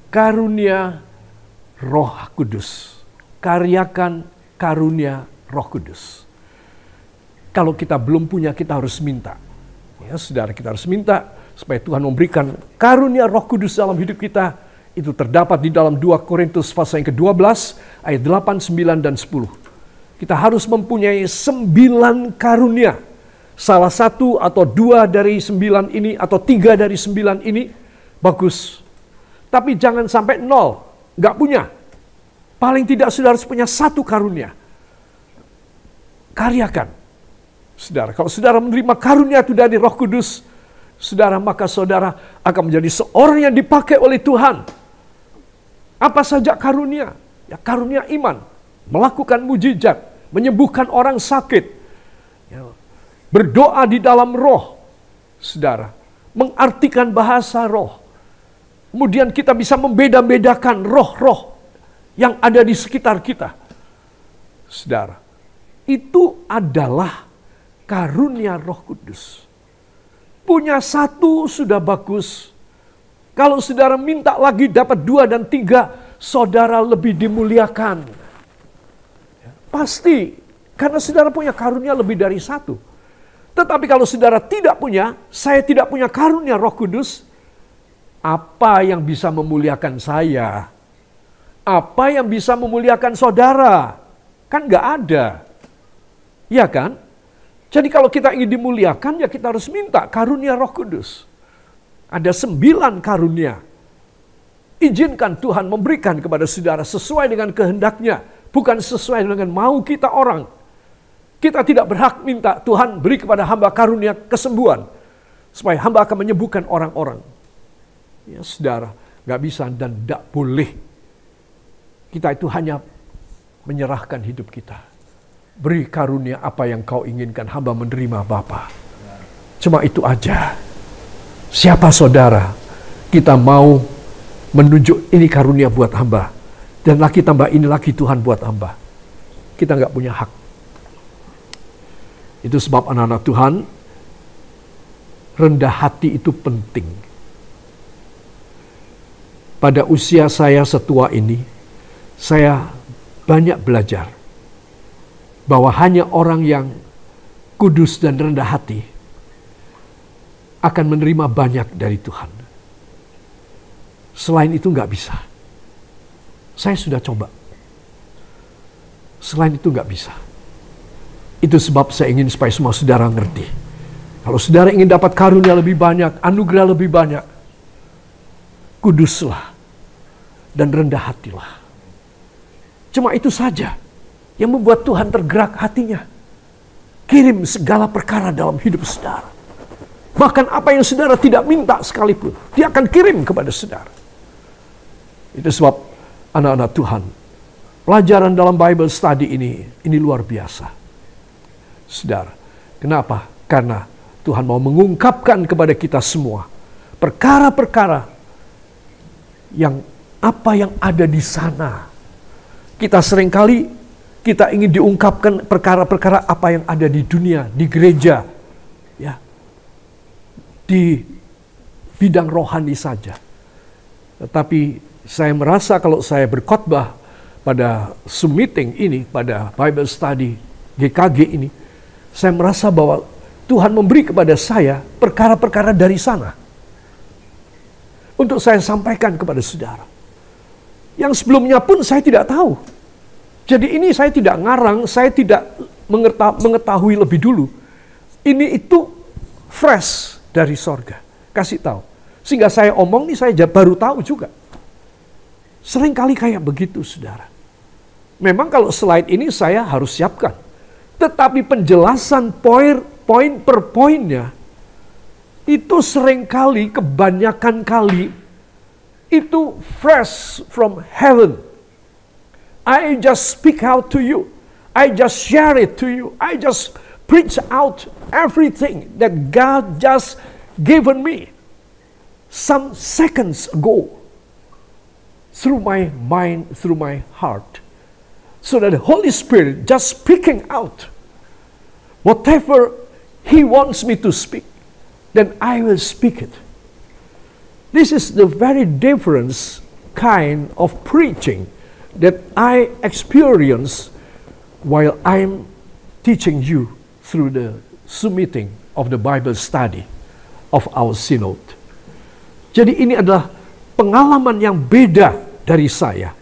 karunia Roh Kudus. Karyakan karunia Roh Kudus. Kalau kita belum punya, kita harus minta. Ya, saudara, kita harus minta supaya Tuhan memberikan karunia Roh Kudus dalam hidup kita. Itu terdapat di dalam 2 Korintus pasal yang ke-12, ayat 8, 9, dan 10. Kita harus mempunyai 9 karunia. Salah 1 atau 2 dari 9 ini, atau 3 dari 9 ini, bagus. Tapi jangan sampai 0, nggak punya. Paling tidak saudara harus punya 1 karunia. Karyakan. Saudara, kalau saudara menerima karunia itu dari Roh Kudus, saudara, maka saudara akan menjadi seorang yang dipakai oleh Tuhan. Apa saja karunia? Ya, karunia iman, melakukan mujizat, menyembuhkan orang sakit, ya, berdoa di dalam roh, saudara, mengartikan bahasa roh. Kemudian kita bisa membeda-bedakan roh-roh yang ada di sekitar kita. Saudara, itu adalah karunia Roh Kudus. Punya satu sudah bagus. Kalau saudara minta lagi dapat 2 dan 3, saudara lebih dimuliakan. Pasti, karena saudara punya karunia lebih dari 1. Tetapi kalau saudara tidak punya, saya tidak punya karunia Roh Kudus, apa yang bisa memuliakan saya? Apa yang bisa memuliakan saudara? Kan nggak ada. Ya kan? Jadi kalau kita ingin dimuliakan, ya kita harus minta karunia Roh Kudus. Ada 9 karunia. Izinkan Tuhan memberikan kepada saudara sesuai dengan kehendaknya, bukan sesuai dengan mau kita orang. Kita tidak berhak minta Tuhan beri kepada hamba karunia kesembuhan, supaya hamba akan menyembuhkan orang-orang. Ya saudara, nggak bisa dan tidak boleh. Kita itu hanya menyerahkan hidup kita. Beri karunia apa yang kau inginkan, hamba menerima Bapa. Cuma itu aja. Siapa saudara? Kita mau menunjuk ini karunia buat hamba. Dan lagi tambah ini lagi Tuhan buat hamba. Kita nggak punya hak. Itu sebab anak-anak Tuhan, rendah hati itu penting. Pada usia saya setua ini, saya banyak belajar bahwa hanya orang yang kudus dan rendah hati akan menerima banyak dari Tuhan. Selain itu nggak bisa. Saya sudah coba. Selain itu nggak bisa. Itu sebab saya ingin supaya semua saudara ngerti. Kalau saudara ingin dapat karunia lebih banyak, anugerah lebih banyak, kuduslah dan rendah hatilah. Cuma itu saja yang membuat Tuhan tergerak hatinya. Kirim segala perkara dalam hidup saudara. Bahkan apa yang saudara tidak minta sekalipun, Dia akan kirim kepada saudara. Itu sebab anak-anak Tuhan, pelajaran dalam Bible study ini luar biasa. Saudara, kenapa? Karena Tuhan mau mengungkapkan kepada kita semua perkara-perkara yang apa yang ada di sana. Kita seringkali kita ingin diungkapkan perkara-perkara apa yang ada di dunia, di gereja, ya, di bidang rohani saja. Tetapi saya merasa kalau saya berkhotbah pada Zoom meeting ini, pada Bible study GKG ini, saya merasa bahwa Tuhan memberi kepada saya perkara-perkara dari sana untuk saya sampaikan kepada saudara. Yang sebelumnya pun saya tidak tahu. Jadi ini saya tidak ngarang, saya tidak mengetahui lebih dulu. Ini itu fresh dari sorga. Kasih tahu. Sehingga saya omong nih saya baru tahu juga. Seringkali kayak begitu saudara. Memang kalau slide ini saya harus siapkan. Tetapi penjelasan poin per poinnya itu seringkali, kebanyakan kali itu fresh from heaven. I just speak out to you. I just share it to you. I just preach out everything that God just given me some seconds ago through my mind, through my heart. So that the Holy Spirit just speaking out whatever He wants me to speak, then I will speak it. This is the very different kind of preaching that I experience while I'm teaching you through the Zoom meeting of the Bible study of our synod. Jadi ini adalah pengalaman yang beda dari saya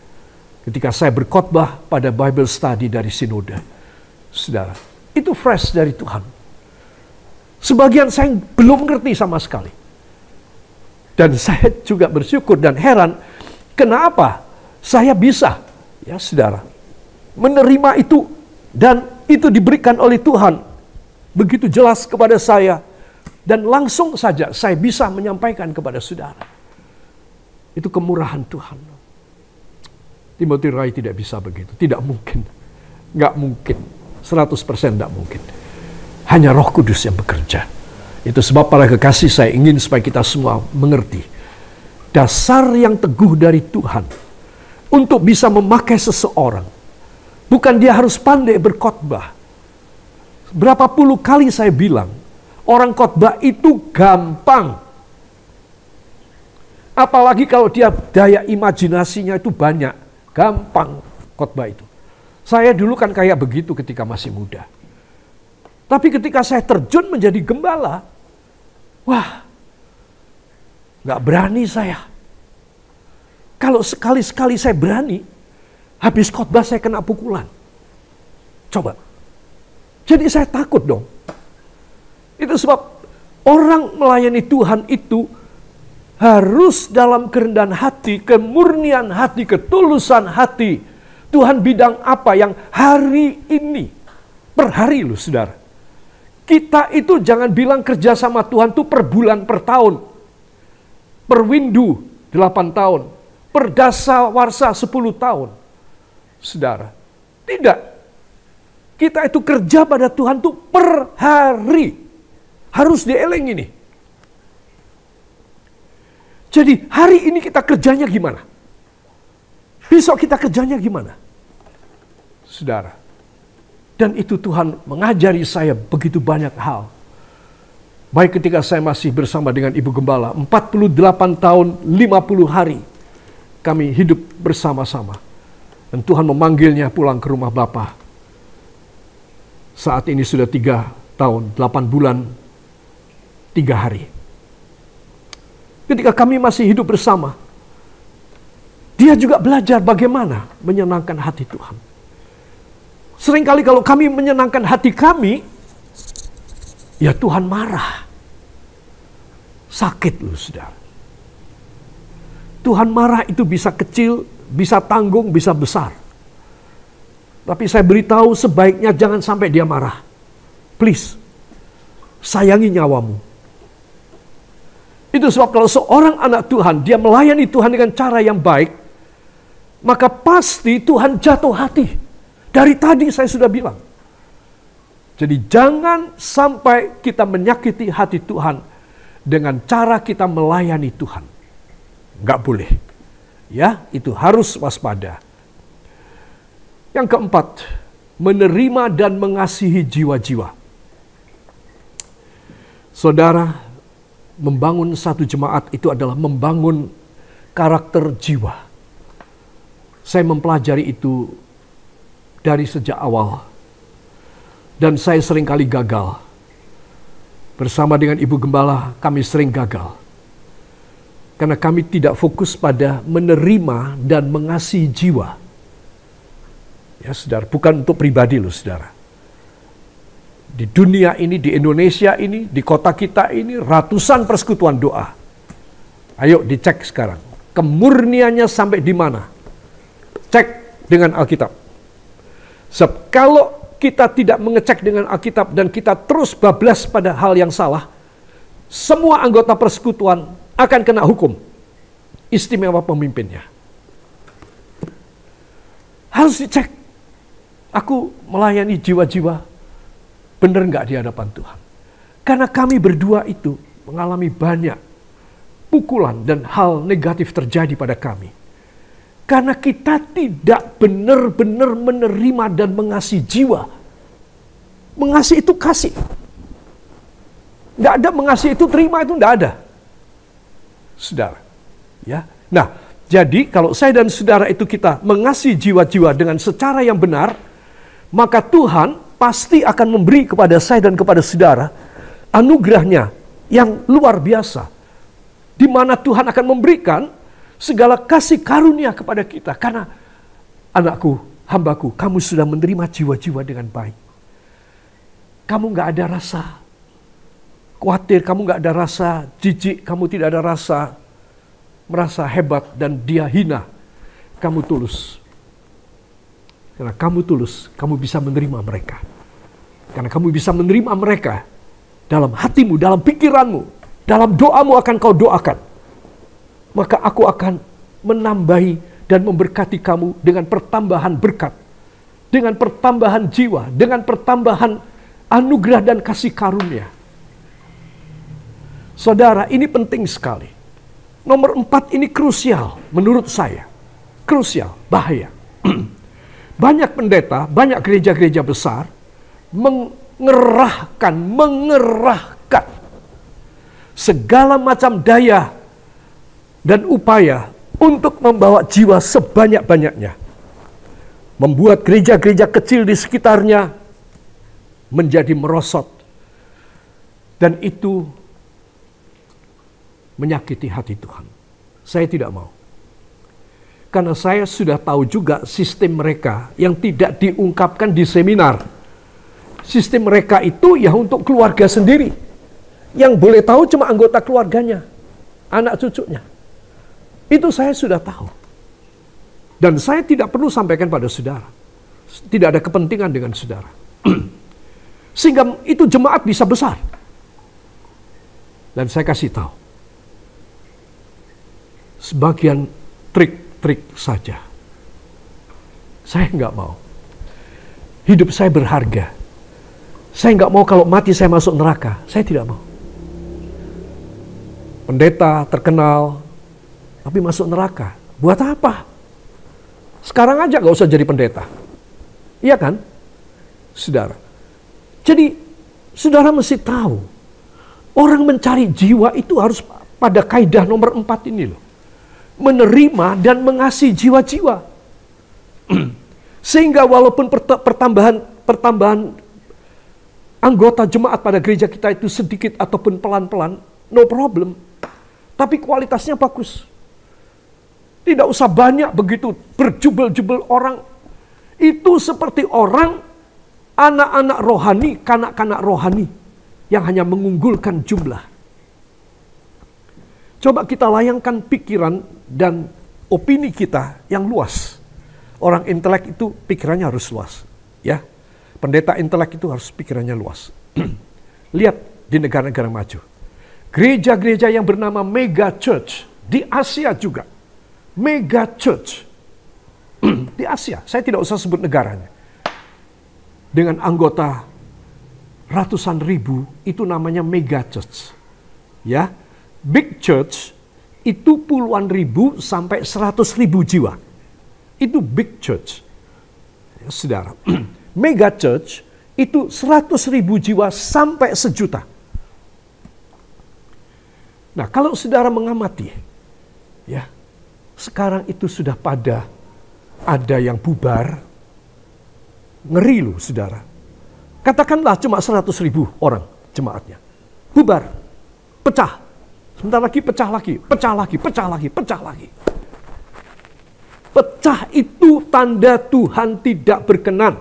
ketika saya berkhotbah pada Bible study dari sinode. Saudara, itu fresh dari Tuhan. Sebagian saya belum ngerti sama sekali. Dan saya juga bersyukur dan heran kenapa saya bisa, ya saudara, menerima itu dan itu diberikan oleh Tuhan begitu jelas kepada saya dan langsung saja saya bisa menyampaikan kepada saudara. Itu kemurahan Tuhan. Timothy Rai tidak bisa begitu, tidak mungkin, nggak mungkin, 100% nggak mungkin. Hanya Roh Kudus yang bekerja. Itu sebab para kekasih saya ingin supaya kita semua mengerti dasar yang teguh dari Tuhan untuk bisa memakai seseorang. Bukan dia harus pandai berkhotbah. Berapa puluh kali saya bilang, Orang khotbah itu gampang. Apalagi kalau dia daya imajinasinya itu banyak. Gampang khotbah itu. Saya dulu kan kayak begitu ketika masih muda. Tapi ketika saya terjun menjadi gembala, wah, gak berani saya. Kalau sekali-sekali saya berani, habis khotbah saya kena pukulan. Coba. Jadi saya takut dong. Itu sebab orang melayani Tuhan itu harus dalam kerendahan hati, kemurnian hati, ketulusan hati. Tuhan bidang apa yang hari ini, per hari loh saudara. Kita itu jangan bilang kerja sama Tuhan itu per bulan, per tahun. Per windu 8 tahun. Per dasa warsa 10 tahun. Saudara, tidak. Kita itu kerja pada Tuhan itu per hari. Harus dieling ini. Jadi hari ini kita kerjanya gimana? Besok kita kerjanya gimana? Saudara. Dan itu Tuhan mengajari saya begitu banyak hal. Baik ketika saya masih bersama dengan Ibu Gembala, 48 tahun 50 hari kami hidup bersama-sama. Dan Tuhan memanggilnya pulang ke rumah Bapa. Saat ini sudah 3 tahun, 8 bulan, 3 hari. Ketika kami masih hidup bersama, dia juga belajar bagaimana menyenangkan hati Tuhan. Seringkali kalau kami menyenangkan hati kami, ya Tuhan marah. Sakit loh saudara. Tuhan marah itu bisa kecil, bisa tanggung, bisa besar. Tapi saya beritahu sebaiknya jangan sampai dia marah. Please, sayangi nyawamu. Itu sebab kalau seorang anak Tuhan, dia melayani Tuhan dengan cara yang baik, maka pasti Tuhan jatuh hati. Dari tadi saya sudah bilang. Jadi jangan sampai kita menyakiti hati Tuhan dengan cara kita melayani Tuhan. Nggak boleh. Ya, itu harus waspada. Yang keempat, menerima dan mengasihi jiwa-jiwa. Saudara, membangun satu jemaat itu adalah membangun karakter jiwa. Saya mempelajari itu dari sejak awal. Dan saya seringkali gagal. Bersama dengan Ibu Gembala, kami sering gagal. Karena kami tidak fokus pada menerima dan mengasihi jiwa. Ya saudara, bukan untuk pribadi loh saudara. Di dunia ini, di Indonesia ini, di kota kita ini, ratusan persekutuan doa. Ayo dicek sekarang. Kemurniannya sampai di mana? Cek dengan Alkitab. Sebab kalau kita tidak mengecek dengan Alkitab dan kita terus bablas pada hal yang salah, semua anggota persekutuan akan kena hukum. Istimewa pemimpinnya. Harus dicek. Aku melayani jiwa-jiwa, benar nggak di hadapan Tuhan? Karena kami berdua itu mengalami banyak pukulan dan hal negatif terjadi pada kami. Karena kita tidak benar-benar menerima dan mengasihi jiwa. Mengasihi itu kasih. Nggak ada mengasihi itu terima, itu nggak ada. Saudara. Ya. Nah, jadi kalau saya dan saudara itu kita mengasihi jiwa-jiwa dengan secara yang benar, maka Tuhan pasti akan memberi kepada saya dan kepada saudara anugerahnya yang luar biasa. Di mana Tuhan akan memberikan segala kasih karunia kepada kita. Karena anakku, hambaku, kamu sudah menerima jiwa-jiwa dengan baik. Kamu gak ada rasa khawatir, kamu gak ada rasa jijik, kamu tidak ada rasa merasa hebat dan dia hina. Kamu tulus. Karena kamu tulus, kamu bisa menerima mereka. Karena kamu bisa menerima mereka dalam hatimu, dalam pikiranmu, dalam doamu akan kau doakan. Maka aku akan menambahi dan memberkati kamu dengan pertambahan berkat. Dengan pertambahan jiwa, dengan pertambahan anugerah dan kasih karunia. Saudara, ini penting sekali. Nomor 4 ini krusial menurut saya. Krusial, bahaya. Banyak pendeta, banyak gereja-gereja besar mengerahkan segala macam daya dan upaya untuk membawa jiwa sebanyak-banyaknya. Membuat gereja-gereja kecil di sekitarnya menjadi merosot. Dan itu menyakiti hati Tuhan. Saya tidak mau. Karena saya sudah tahu juga sistem mereka yang tidak diungkapkan di seminar. Sistem mereka itu ya untuk keluarga sendiri. Yang boleh tahu cuma anggota keluarganya, anak cucunya. Itu saya sudah tahu. Dan saya tidak perlu sampaikan pada saudara. Tidak ada kepentingan dengan saudara. Sehingga itu jemaat bisa besar. Dan saya kasih tahu. Sebagian trik saja. Saya nggak mau. Hidup saya berharga. Saya nggak mau kalau mati saya masuk neraka. Saya tidak mau. Pendeta terkenal, tapi masuk neraka. Buat apa? Sekarang aja nggak usah jadi pendeta. Iya kan? Saudara. Jadi, saudara mesti tahu. Orang mencari jiwa itu harus pada kaidah nomor 4 ini loh. Menerima dan mengasihi jiwa-jiwa. Sehingga walaupun pertambahan anggota jemaat pada gereja kita itu sedikit ataupun pelan-pelan, no problem. Tapi kualitasnya bagus. Tidak usah banyak begitu berjubel-jubel orang. Itu seperti orang, anak-anak rohani, kanak-kanak rohani yang hanya mengunggulkan jumlah. Coba kita layangkan pikiran dan opini kita yang luas. Orang intelek itu pikirannya harus luas. Ya, pendeta intelek itu harus pikirannya luas. Lihat di negara-negara maju. Gereja-gereja yang bernama mega church di Asia juga. Mega church di Asia. Saya tidak usah sebut negaranya. Dengan anggota ratusan ribu itu namanya mega church. Ya. Big church itu puluhan ribu sampai 100.000 jiwa. Itu big church. Ya, saudara. Mega church itu 100.000 jiwa sampai 1 juta. Nah, kalau saudara mengamati, ya, sekarang itu sudah pada ada yang bubar. Ngeri loh, saudara. Katakanlah cuma 100.000 orang jemaatnya. Bubar. Pecah. Sebentar lagi pecah lagi, pecah lagi, pecah lagi, pecah lagi. Pecah itu tanda Tuhan tidak berkenan.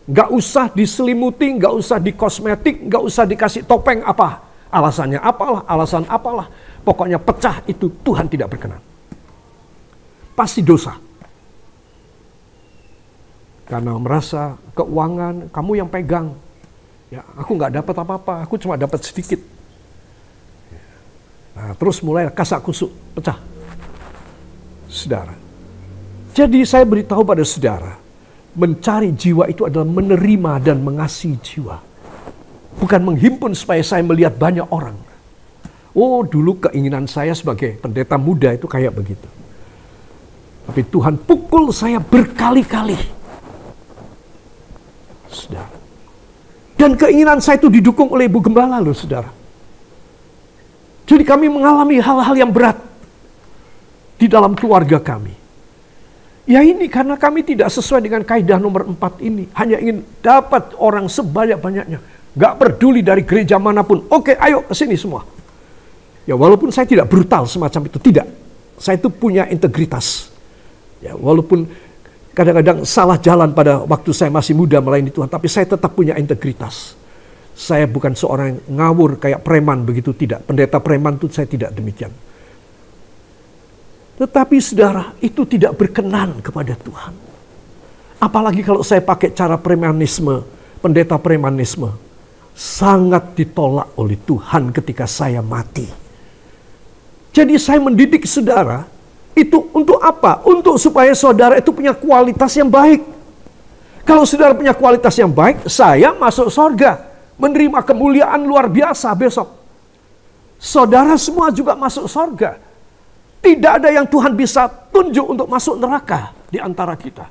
Gak usah diselimuti, gak usah dikosmetik, gak usah dikasih topeng apa. Alasannya apalah, alasan apalah. Pokoknya pecah itu Tuhan tidak berkenan. Pasti dosa. Karena merasa keuangan, kamu yang pegang. Ya, aku gak dapat apa-apa, aku cuma dapat sedikit. Nah, terus mulai kasak kusuk, pecah. Saudara. Jadi saya beritahu pada saudara, mencari jiwa itu adalah menerima dan mengasihi jiwa. Bukan menghimpun supaya saya melihat banyak orang. Oh, dulu keinginan saya sebagai pendeta muda itu kayak begitu. Tapi Tuhan pukul saya berkali-kali. Saudara. Dan keinginan saya itu didukung oleh Ibu Gembala loh, saudara. Jadi kami mengalami hal-hal yang berat di dalam keluarga kami. Ya ini karena kami tidak sesuai dengan kaidah nomor 4 ini. Hanya ingin dapat orang sebanyak-banyaknya. Gak peduli dari gereja manapun. Oke, ayo ke sini semua. Ya walaupun saya tidak brutal semacam itu. Tidak. Saya itu punya integritas. Ya walaupun kadang-kadang salah jalan pada waktu saya masih muda melayani Tuhan. Tapi saya tetap punya integritas. Saya bukan seorang yang ngawur kayak preman begitu, tidak. Pendeta preman itu saya tidak demikian. Tetapi saudara, itu tidak berkenan kepada Tuhan. Apalagi kalau saya pakai cara premanisme, pendeta premanisme. Sangat ditolak oleh Tuhan ketika saya mati. Jadi saya mendidik saudara, itu untuk apa? Untuk supaya saudara itu punya kualitas yang baik. Kalau saudara punya kualitas yang baik, saya masuk surga. Menerima kemuliaan luar biasa besok. Saudara semua juga masuk surga. Tidak ada yang Tuhan bisa tunjuk untuk masuk neraka di antara kita.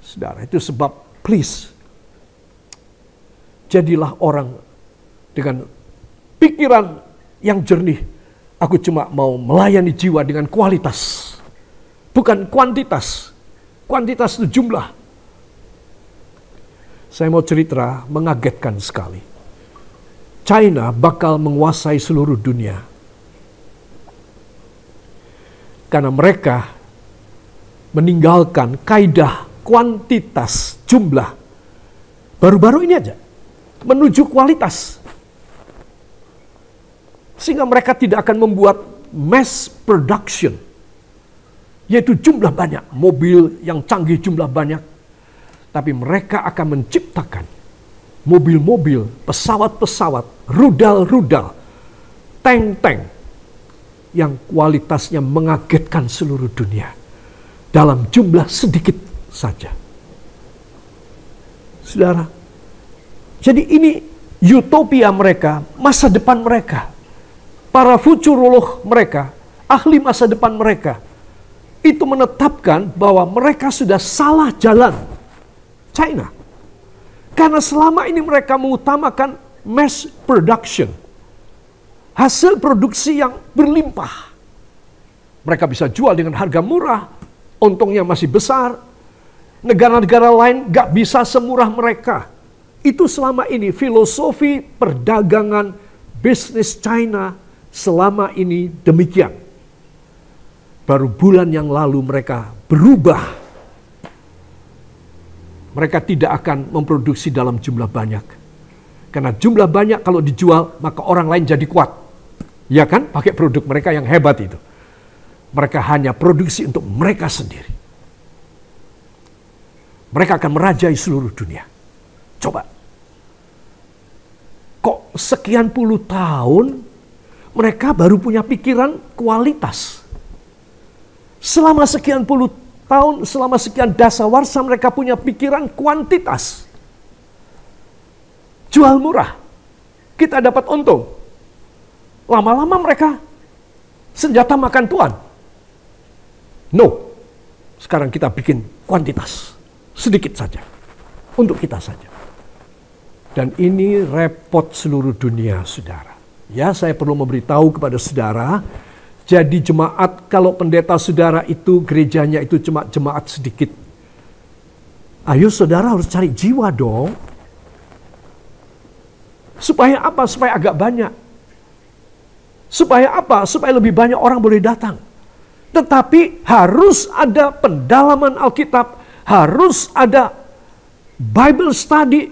Saudara, itu sebab please. Jadilah orang dengan pikiran yang jernih. Aku cuma mau melayani jiwa dengan kualitas, bukan kuantitas. Kuantitas itu jumlah. Saya mau cerita mengagetkan sekali. China bakal menguasai seluruh dunia. Karena mereka meninggalkan kaidah kuantitas jumlah. Baru-baru ini aja. Menuju kualitas. Sehingga mereka tidak akan membuat mass production. Yaitu jumlah banyak. Mobil yang canggih jumlah banyak. Tapi mereka akan menciptakan mobil-mobil, pesawat-pesawat, rudal-rudal, tank-tank yang kualitasnya mengagetkan seluruh dunia dalam jumlah sedikit saja. Saudara, jadi ini utopia mereka, masa depan mereka, para futurolog mereka, ahli masa depan mereka, itu menetapkan bahwa mereka sudah salah jalan. China. Karena selama ini mereka mengutamakan mass production. Hasil produksi yang berlimpah. Mereka bisa jual dengan harga murah, untungnya masih besar. Negara-negara lain gak bisa semurah mereka. Itu selama ini filosofi perdagangan bisnis China selama ini demikian. Baru bulan yang lalu mereka berubah. Mereka tidak akan memproduksi dalam jumlah banyak. Karena jumlah banyak kalau dijual, maka orang lain jadi kuat. Ya kan? Pakai produk mereka yang hebat itu. Mereka hanya produksi untuk mereka sendiri. Mereka akan merajai seluruh dunia. Coba. Kok sekian puluh tahun, mereka baru punya pikiran kualitas. Selama sekian puluh tahun, selama sekian dasawarsa mereka punya pikiran kuantitas. Jual murah, kita dapat untung. Lama-lama mereka senjata makan tuan. No, sekarang kita bikin kuantitas. Sedikit saja, untuk kita saja. Dan ini repot seluruh dunia, saudara. Ya, saya perlu memberitahu kepada saudara, jadi jemaat, kalau pendeta saudara itu gerejanya itu cuma jemaat sedikit. Ayo saudara harus cari jiwa dong. Supaya apa? Supaya agak banyak. Supaya apa? Supaya lebih banyak orang boleh datang. Tetapi harus ada pendalaman Alkitab. Harus ada Bible study.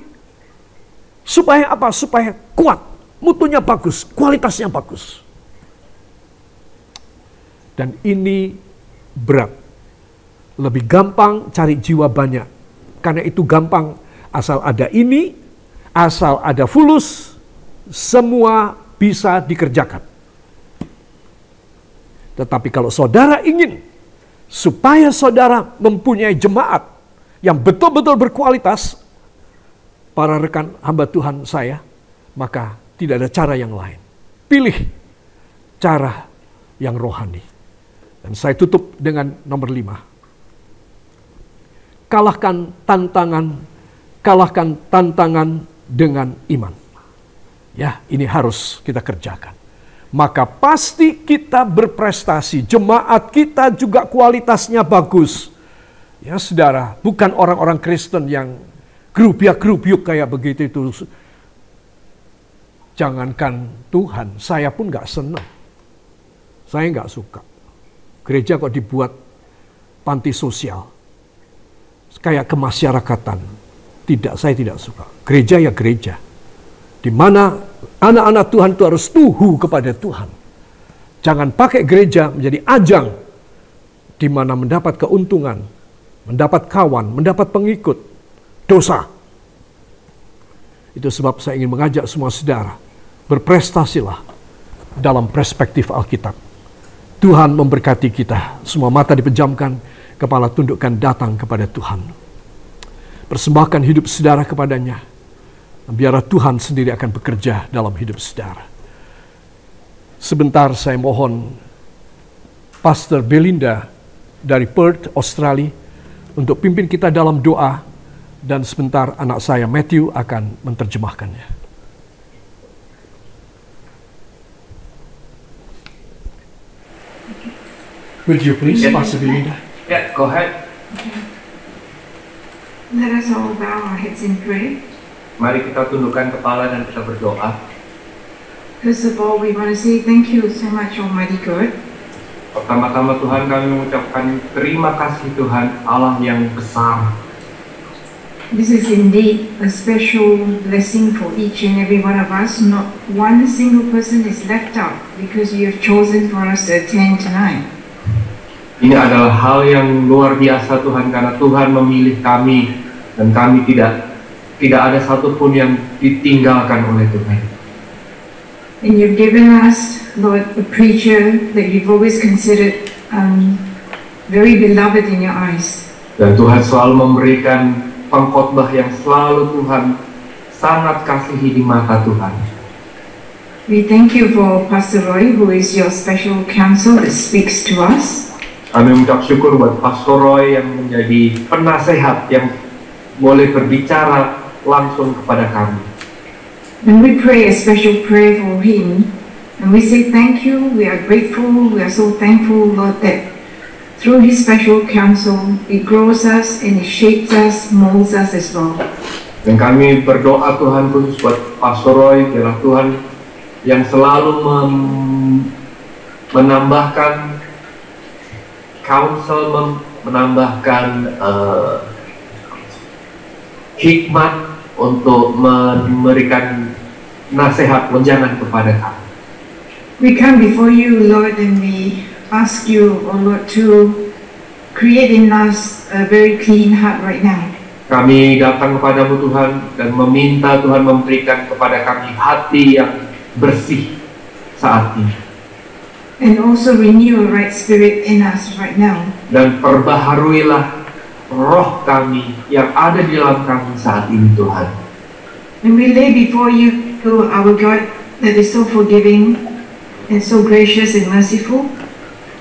Supaya apa? Supaya kuat. Mutunya bagus. Kualitasnya bagus. Dan ini berat. Lebih gampang cari jiwa banyak. Karena itu gampang. Asal ada ini, asal ada fulus, semua bisa dikerjakan. Tetapi kalau saudara ingin supaya saudara mempunyai jemaat yang betul-betul berkualitas, para rekan hamba Tuhan saya, maka tidak ada cara yang lain. Pilih cara yang rohani. Dan saya tutup dengan nomor 5. Kalahkan tantangan dengan iman. Ya, ini harus kita kerjakan. Maka pasti kita berprestasi. Jemaat kita juga kualitasnya bagus. Ya saudara, bukan orang-orang Kristen yang gerubiak-gerubiuk kayak begitu itu. Jangankan Tuhan, saya pun gak senang. Saya gak suka. Gereja kok dibuat panti sosial. Kayak kemasyarakatan. Tidak, saya tidak suka. Gereja ya gereja. Di mana anak-anak Tuhan itu harus tuhu kepada Tuhan. Jangan pakai gereja menjadi ajang di mana mendapat keuntungan, mendapat kawan, mendapat pengikut. Dosa. Itu sebab saya ingin mengajak semua saudara, berprestasilah dalam perspektif Alkitab. Tuhan memberkati kita. Semua mata dipejamkan, kepala tundukkan datang kepada Tuhan. Persembahkan hidup saudara kepadanya. Biarlah Tuhan sendiri akan bekerja dalam hidup saudara. Sebentar saya mohon Pastor Belinda dari Perth, Australia, untuk pimpin kita dalam doa. Dan sebentar anak saya Matthew akan menerjemahkannya. Would you please, Pastor Belinda? Yeah, go ahead. Let us all bow our heads in prayer. Mari kita tundukkan kepala dan kita berdoa. First of all, we want to say thank you so much, Almighty God. Pertama-tama Tuhan, kami mengucapkan terima kasih Tuhan, Allah yang besar. This is indeed a special blessing for each and every one of us. Not one single person is left out because you have chosen for us to attend tonight. Ini adalah hal yang luar biasa Tuhan, karena Tuhan memilih kami dan kami tidak ada satupun yang ditinggalkan oleh Tuhan. And you've given us, Lord, a preacher that you've always considered very beloved in your eyes. Dan Tuhan selalu memberikan pengkhotbah yang selalu Tuhan sangat kasihi di mata Tuhan. We thank you for Pastor Roy, who is your special counsel that speaks to us. Kami mengucap syukur buat Pastor Roy yang menjadi penasehat yang boleh berbicara langsung kepada kami. And we pray a special prayer for him. And we say thank you, we are grateful, we are so thankful, Lord, that through his special counsel, it grows us and it shapes us, molds us as well. Dan kami berdoa Tuhan khusus buat Pastor Roy, biarlah Tuhan yang selalu menambahkan counsel, menambahkan hikmat untuk memberikan nasihat wejangan kepada kami. We come before you, Lord, and we ask you, oh Lord, to create in us a very clean heart right now. Kami datang kepadamu Tuhan dan meminta Tuhan memberikan kepada kami hati yang bersih saat ini. And also renew a right spirit in us right now. Dan perbaharuilah roh kami yang ada di dalam kami saat ini Tuhan. And we lay before you, our God, that is so forgiving and so gracious and merciful.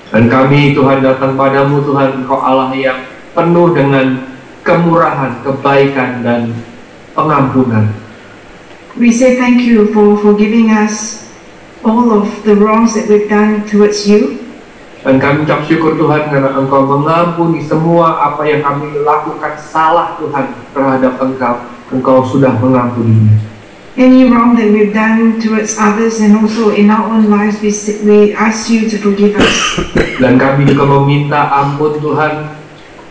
Dan kami Tuhan datang padamu Tuhan, Engkau Allah yang penuh dengan kemurahan, kebaikan dan pengampunan. We say thank you for forgiving us all of the wrongs that we've done towards you. Dan kami ucap syukur Tuhan karena Engkau mengampuni semua apa yang kami lakukan salah Tuhan terhadap Engkau. Engkau sudah mengampuninya. Any wrong that we've done towards others and also in our own lives, we ask you to forgive us. Dan kami juga meminta ampun Tuhan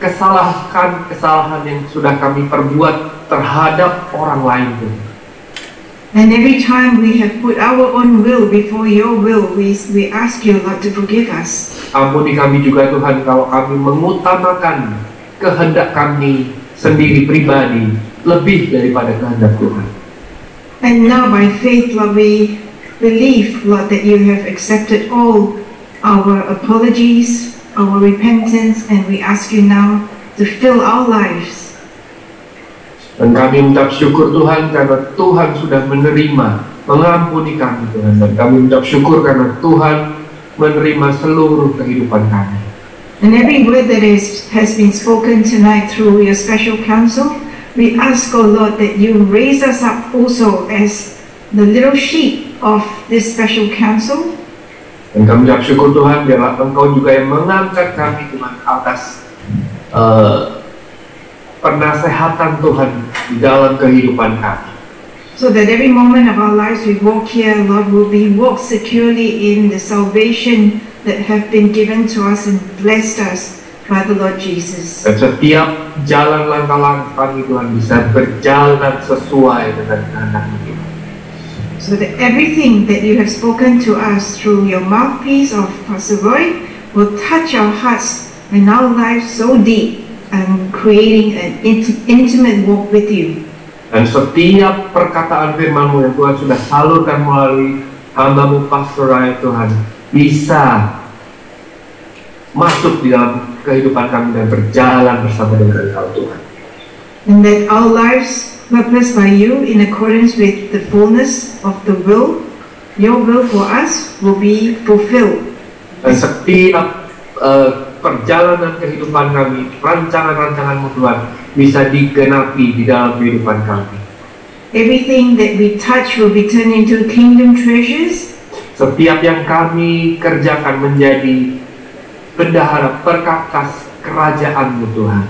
kesalahan yang sudah kami perbuat terhadap orang lain Tuhan. And every time we have put our own will before your will, we ask you, Lord, to forgive us. Ampuni kami juga Tuhan kalau kami mengutamakan kehendak kami sendiri pribadi lebih daripada kehendak Tuhan. And now by faith, Lord, we believe, Lord, that you have accepted all our apologies, our repentance, and we ask you now to fill our lives. Dan kami mengucap syukur Tuhan karena Tuhan sudah menerima, mengampuni kami Tuhan. Dan kami mengucap syukur karena Tuhan menerima seluruh kehidupan kami. And every word that has been spoken tonight through your special counsel, we ask, oh Lord, that you raise us up also as the little sheep of this special counsel. Dan kami mengucap syukur Tuhan, biarlah Engkau juga yang mengangkat kami Tuhan atas penasehatan Tuhan di dalam kehidupan kami. So that every moment of our lives we walk here, Lord, will be walked securely in the salvation that have been given to us and blessed us by the Lord Jesus. Dan setiap jalan langkah-langkah kami Tuhan bisa berjalan sesuai dengan kehendak-Mu Tuhan. So that everything that you have spoken to us through your mouthpiece of Pastor Roy will touch our hearts and our lives so deep, and creating an intimate walk with you. Dan setiap perkataan firman-Mu yang Tuhan sudah salurkan melalui hamba-Mu Pastor Roy Tuhan bisa masuk di dalam kehidupan kami dan berjalan bersama dengan Engkau Tuhan. And that our lives purposed by you in accordance with the fullness of the will, your will for us will be fulfilled. Dan setiap perjalanan kehidupan kami, rancangan-rancangan-Mu Tuhan bisa digenapi di dalam kehidupan kami. Everything that we touch will be turned into kingdom treasures. Setiap yang kami kerjakan menjadi bendahara perkakas kerajaan-Mu Tuhan.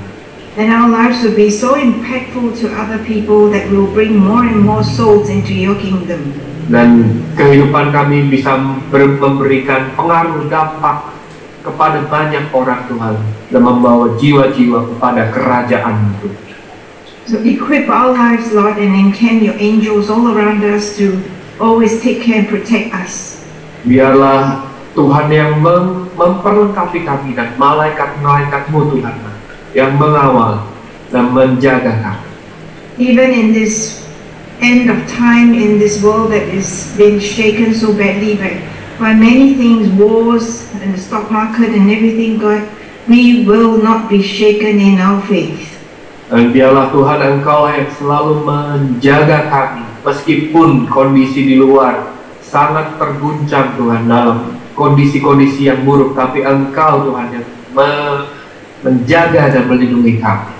Then our lives will be so impactful to other people that will bring more and more souls into your kingdom. Dan kehidupan kami bisa memberikan pengaruh dampak kepada banyak orang Tuhan dan membawa jiwa-jiwa kepada kerajaan-Mu. So equip our lives, Lord, and encamp your angels all around us to always take care and protect us. Biarlah Tuhan yang memperlengkapi kami dan malaikat-malaikat-Mu Tuhan yang mengawal dan menjaga kami. Even in this end of time, in this world that is being shaken so badly by many things, wars and the stock market and everything, God, we will not be shaken in our faith. Dan biarlah Tuhan Engkau yang selalu menjaga kami meskipun kondisi di luar sangat terguncang Tuhan dalam kondisi-kondisi yang buruk, tapi Engkau Tuhan yang menjaga dan melindungi kami.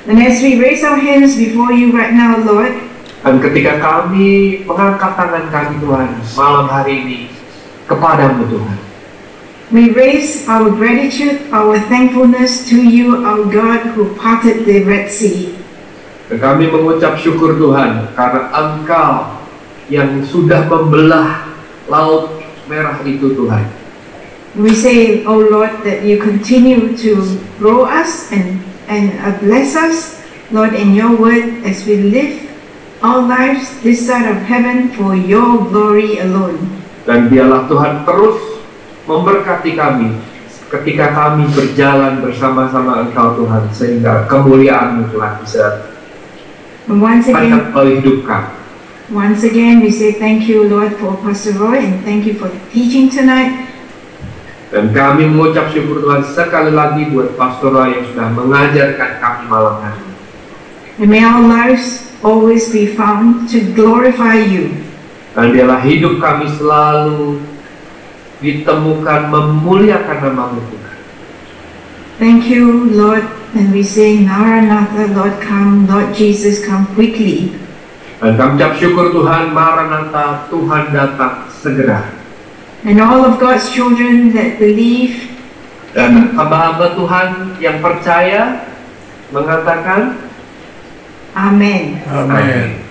And as we raise our hands before you right now, Lord, dan ketika kami mengangkat tangan kami Tuhan malam hari ini kepadamu Tuhan, we raise our gratitude, our thankfulness to you, our God who parted the Red Sea. Dan kami mengucap syukur Tuhan karena Engkau yang sudah membelah laut merah itu Tuhan. We say, oh Lord, that you continue to grow us and bless us, Lord, in your word as we live our lives this side of heaven for your glory alone. Dan biarlah Tuhan terus memberkati kami ketika kami berjalan bersama-sama Engkau Tuhan, sehingga kemuliaan-Mu Tuhan bisa banyak oleh hidup kami. Once again, we say thank you, Lord, for Pastor Roy, and thank you for the teaching tonight. Dan kami mengucap syukur Tuhan sekali lagi buat Pastor Roy yang sudah mengajarkan kami malam hari ini. And may our lives always be found to glorify you. Dan biarlah hidup kami selalu ditemukan memuliakan nama-Mu Tuhan. Thank you, Lord, and we say Maranatha, Lord come, Lord Jesus come quickly. Dan kami ucap syukur Tuhan, Maranatha, Tuhan datang segera. And all of God's children that believe, Dan hamba-hamba Tuhan yang percaya mengatakan Amen. Amin.